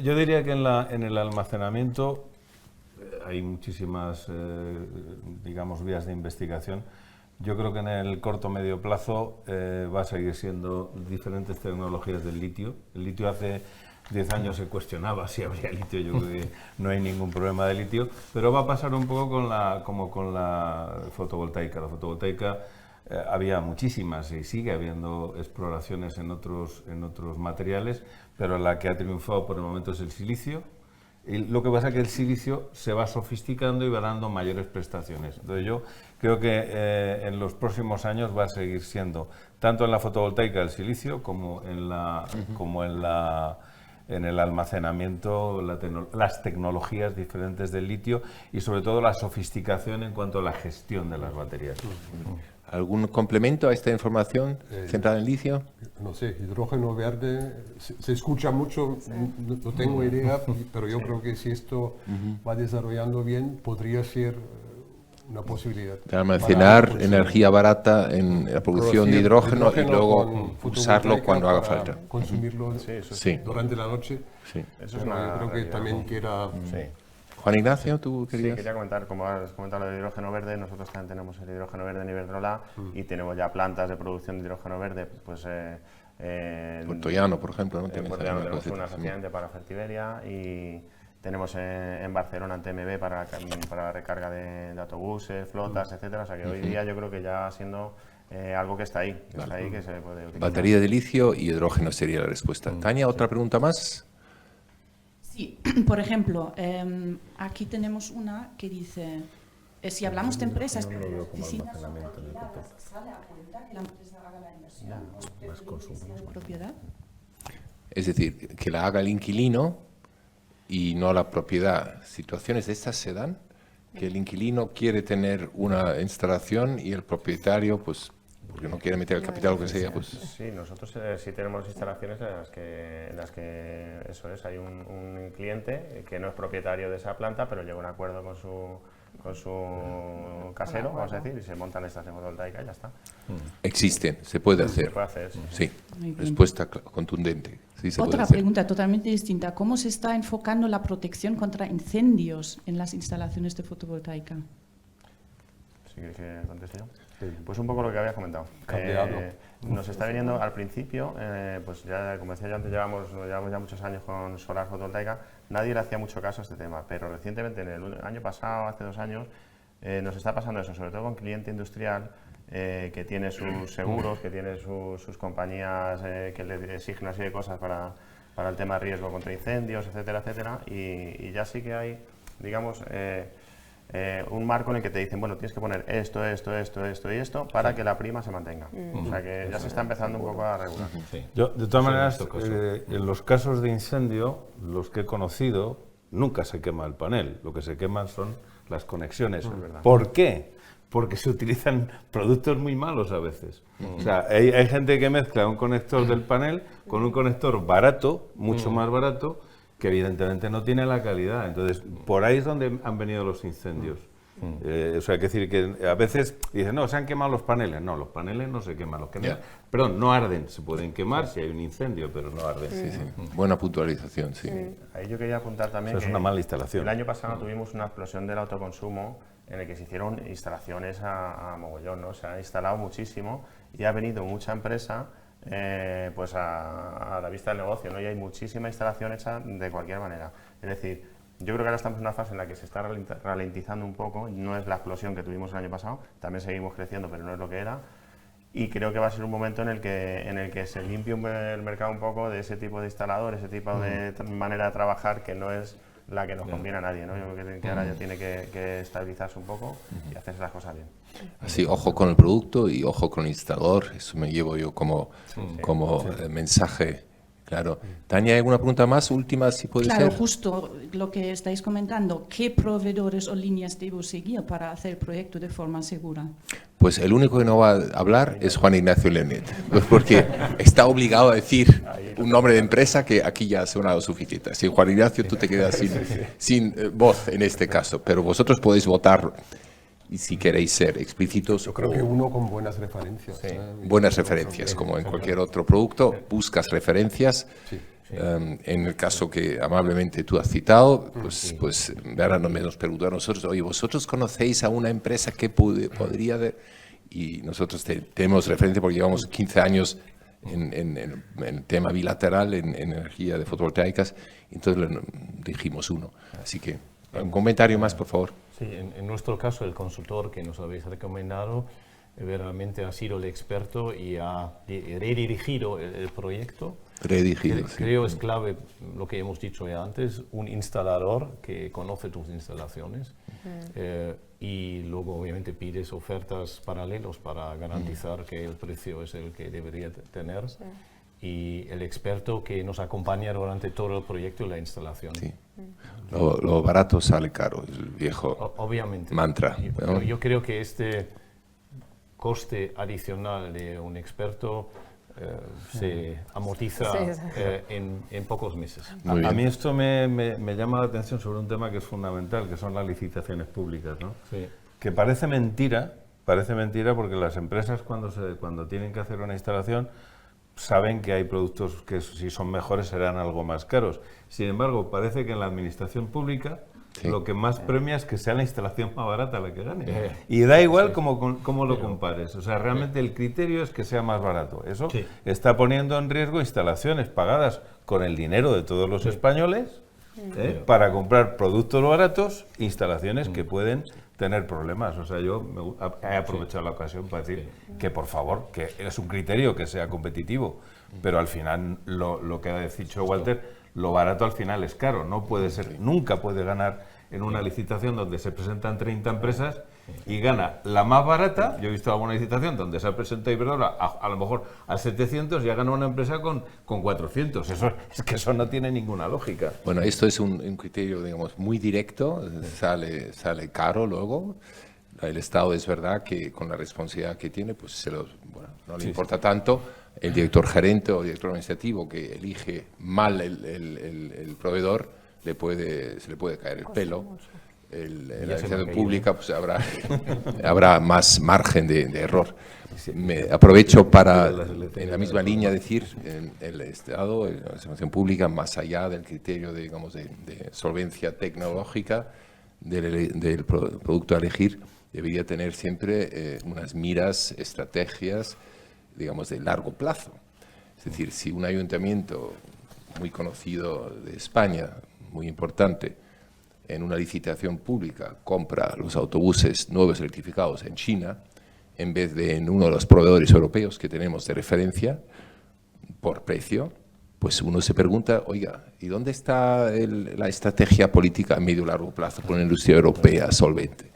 C: Yo diría que en el almacenamiento hay muchísimas, digamos, vías de investigación. Yo creo que en el corto medio plazo va a seguir siendo diferentes tecnologías del litio. El litio hace 10 años se cuestionaba si habría litio, yo creo que no hay ningún problema de litio, pero va a pasar un poco como con la fotovoltaica. La fotovoltaica había muchísimas y sigue habiendo exploraciones en otros materiales, pero la que ha triunfado por el momento es el silicio. Y lo que pasa es que el silicio se va sofisticando y va dando mayores prestaciones. Entonces yo creo que en los próximos años va a seguir siendo tanto en la fotovoltaica el silicio como en el almacenamiento, las tecnologías diferentes del litio y sobre todo la sofisticación en cuanto a la gestión de las baterías.
A: ¿Algún complemento a esta información centrada en litio?
F: No sé, hidrógeno verde, se escucha mucho, no tengo idea, pero yo creo que si esto va desarrollando bien, podría ser una posibilidad.
A: De almacenar energía barata en la producción de hidrógeno y luego usarlo cuando haga falta.
F: Consumirlo
A: Sí.
F: durante la noche.
A: Sí.
B: Eso es
F: Pero
B: una
F: yo creo que
B: realidad,
F: también
B: ¿no?
F: queda
A: Juan Ignacio, ¿tú
B: Sí,
A: querías?
B: quería comentar, como has comentado lo de hidrógeno verde, nosotros también tenemos el hidrógeno verde en Iberdrola y tenemos ya plantas de producción de hidrógeno verde, pues
A: Puerto Llano, por ejemplo, ¿no?
B: en
A: Tienes
B: Puerto
A: ahí
B: Llano
A: una
B: tenemos
A: cosita.
B: una efectivamente para Fertiberia y tenemos en Barcelona en TMB para la recarga de autobuses, flotas, etcétera. O sea que hoy día yo creo que ya siendo algo que está ahí, que se puede utilizar.
A: Batería de litio y hidrógeno sería la respuesta. Tania, ¿otra pregunta más?
G: Sí, por ejemplo, aquí tenemos una que dice, si hablamos de empresas distintas, ¿sale a cuenta que la empresa haga la inversión? ¿Es propiedad?
A: Es decir, que la haga el inquilino y no la propiedad. ¿Situaciones de estas se dan? Que el inquilino quiere tener una instalación y el propietario, pues, porque no quiere meter el capital o lo que sea, pues...
B: Sí, nosotros sí tenemos instalaciones en las que eso es, hay un cliente que no es propietario de esa planta, pero llega a un acuerdo con su casero, vamos a decir, y se monta la estación fotovoltaica y ya está.
A: Existen, se puede hacer.
B: Se puede hacer, sí.
A: Sí,
G: Muy bien.
A: respuesta contundente. Sí, se puede
G: Otra
A: hacer.
G: pregunta totalmente distinta. ¿Cómo se está enfocando la protección contra incendios en las instalaciones de fotovoltaica?
B: ¿Sí quieres que conteste yo? Pues un poco lo que habías comentado.
F: Cambiado.
B: Nos está viniendo al principio, pues ya como decía yo antes, llevamos ya muchos años con solar fotovoltaica, nadie le hacía mucho caso a este tema, pero recientemente, en el año pasado, hace 2 años, nos está pasando eso, sobre todo con cliente industrial que tiene sus seguros, que tiene sus compañías que le exigen una serie de cosas para el tema de riesgo contra incendios, etcétera, etcétera, y ya sí que hay, digamos, un marco en el que te dicen, bueno, tienes que poner esto y esto para que la prima se mantenga. O sea que ya se está empezando un poco a regular.
E: Sí.
C: Yo, de todas
E: Sí,
C: maneras,
E: en este caso.
C: en los casos de incendio, los que he conocido, nunca se quema el panel. Lo que se queman son las conexiones. ¿Por qué? Porque se utilizan productos muy malos a veces. O sea, hay gente que mezcla un conector del panel con un conector barato, mucho más barato, que evidentemente no tiene la calidad. Entonces, por ahí es donde han venido los incendios. O sea, hay que decir que a veces dicen, no, se han quemado los paneles. No, los paneles no se queman. Perdón, no arden. Se pueden quemar si hay un incendio, pero no arden.
A: Sí, sí. Buena puntualización, sí.
B: Ahí yo quería apuntar también
C: Eso es
B: que
C: una mala instalación.
B: el año pasado tuvimos una explosión del autoconsumo en el que se hicieron instalaciones a mogollón, ¿no? Se ha instalado muchísimo y ha venido mucha empresa pues a la vista del negocio, ¿no? Y hay muchísima instalación hecha de cualquier manera. Es decir, yo creo que ahora estamos en una fase en la que se está ralentizando un poco, no es la explosión que tuvimos el año pasado, también seguimos creciendo, pero no es lo que era. Y creo que va a ser un momento en el que se limpie el mercado un poco de ese tipo de instalador, ese tipo de manera de trabajar que no es la que nos conviene a nadie, ¿no? Yo creo que ahora ya tiene que estabilizarse un poco y hacerse las cosas bien.
A: Así, ojo con el producto y ojo con el instalador, eso me llevo yo como mensaje, claro. Tania, ¿hay alguna pregunta más? Última, si puede
G: Claro,
A: ser.
G: justo lo que estáis comentando. ¿Qué proveedores o líneas debo seguir para hacer el proyecto de forma segura?
A: Pues el único que no va a hablar es Juan Ignacio Lenet, porque está obligado a decir un nombre de empresa que aquí ya ha sonado suficiente. Si Juan Ignacio, tú te quedas sin voz en este caso, pero vosotros podéis votar y si queréis ser explícitos.
F: Yo creo que uno con buenas referencias.
A: Buenas referencias, como en cualquier otro producto, buscas referencias. En el caso que amablemente tú has citado, pues ahora no nos preguntan a nosotros, oye, ¿vosotros conocéis a una empresa que podría haber? Y nosotros tenemos referencia porque llevamos 15 años en tema bilateral, en energía de fotovoltaicas, entonces dijimos uno. Así que, un comentario más, por favor.
E: Sí, en nuestro caso, el consultor que nos habéis recomendado realmente ha sido el experto y ha redirigido el proyecto.
A: Redirigido, sí.
E: Creo es clave lo que hemos dicho ya antes, un instalador que conoce tus instalaciones y luego obviamente pides ofertas paralelos para garantizar que el precio es el que debería tener y el experto que nos acompaña durante todo el proyecto y la instalación.
A: Sí. Lo barato sale caro, es el viejo
E: Obviamente.
A: mantra, ¿no?
E: Yo creo que este coste adicional de un experto se amortiza en pocos meses.
A: Muy
C: A
A: bien.
C: mí esto me llama la atención sobre un tema que es fundamental, que son las licitaciones públicas, ¿no?
E: Sí.
C: Que parece mentira porque las empresas cuando tienen que hacer una instalación saben que hay productos que si son mejores serán algo más caros. Sin embargo, parece que en la administración pública lo que más premia es que sea la instalación más barata la que gane. Y da igual cómo lo compares. O sea, realmente el criterio es que sea más barato. Eso está poniendo en riesgo instalaciones pagadas con el dinero de todos los españoles para comprar productos baratos, instalaciones que pueden tener problemas. O sea, yo he aprovechado la ocasión para decir que, por favor, que es un criterio que sea competitivo, pero al final, lo que ha dicho Walter, lo barato al final es caro. No puede ser, nunca puede ganar en una licitación donde se presentan 30 empresas y gana la más barata. Yo he visto alguna licitación donde se ha presentado Iberdrola a lo mejor a 700 y ha ganado una empresa con 400. Eso no tiene ninguna lógica.
A: Bueno, esto es un criterio, digamos, muy directo, sale caro luego. El Estado es verdad que con la responsabilidad que tiene, pues no le importa tanto. El director gerente o director administrativo que elige mal el proveedor, se le puede caer el pelo. En la administración pública pues habrá más margen de error. Me aprovecho para, en la misma línea, decir, en el Estado, en la administración pública, más allá del criterio de solvencia tecnológica del producto a elegir, debería tener siempre unas miras, estrategias, digamos, de largo plazo. Es decir, si un ayuntamiento muy conocido de España, muy importante, en una licitación pública compra los autobuses nuevos electrificados en China, en vez de en uno de los proveedores europeos que tenemos de referencia, por precio, pues uno se pregunta, oiga, ¿y dónde está la estrategia política a medio y largo plazo por una industria europea solvente?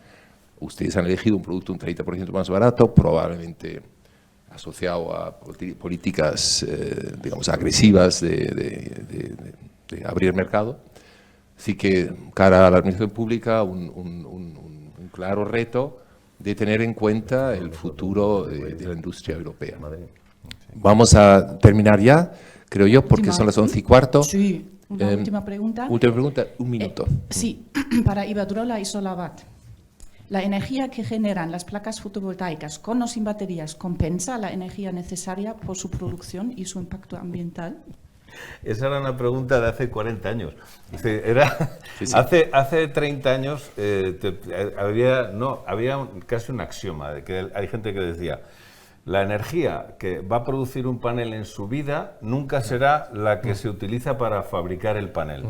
A: Ustedes han elegido un producto un 30% más barato, probablemente asociado a políticas, digamos, agresivas de abrir mercado. Así que, cara a la administración pública, un claro reto de tener en cuenta el futuro de la industria europea. Vamos a terminar ya, creo yo, porque son las 11:15.
G: Sí, una última pregunta.
A: Última pregunta, un minuto.
G: Sí, para Iberdrola y Solarbat. ¿La energía que generan las placas fotovoltaicas con o sin baterías compensa la energía necesaria por su producción y su impacto ambiental?
C: Esa era una pregunta de hace 40 años. Hace 30 años había casi un axioma, de que hay gente que decía, la energía que va a producir un panel en su vida nunca será la que se utiliza para fabricar el panel.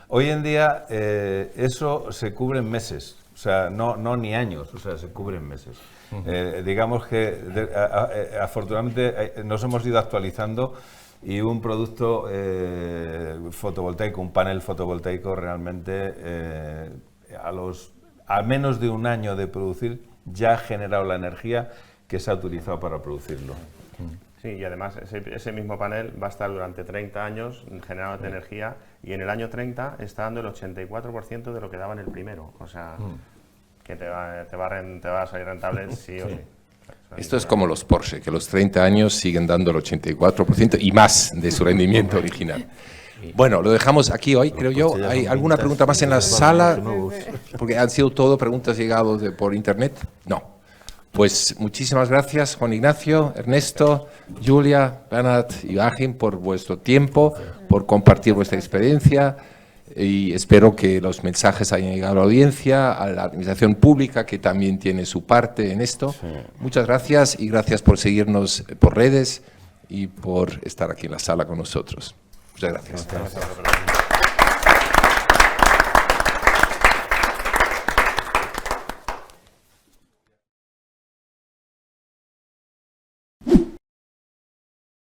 C: Hoy en día eso se cubre en meses. O sea, no ni años, o sea, se cubren meses. Digamos que afortunadamente nos hemos ido actualizando y un producto fotovoltaico, un panel fotovoltaico realmente a menos de un año de producir ya ha generado la energía que se ha utilizado para producirlo.
B: Sí, y además ese mismo panel va a estar durante 30 años generando energía y en el año 30 está dando el 84% de lo que daba en el primero. O sea, que te va a salir rentable sí o sí.
A: Esto es como los Porsche, que a los 30 años siguen dando el 84% y más de su rendimiento original. Bueno, lo dejamos aquí hoy, creo yo. ¿Hay alguna pregunta más en la sala? Porque han sido todo preguntas llegadas por internet. No. Pues muchísimas gracias, Juan Ignacio, Ernesto, Julia, Bernard y Joachim, por vuestro tiempo, por compartir vuestra experiencia, y espero que los mensajes hayan llegado a la audiencia, a la administración pública, que también tiene su parte en esto. Sí. Muchas gracias y gracias por seguirnos por redes y por estar aquí en la sala con nosotros. Muchas gracias.
C: Gracias.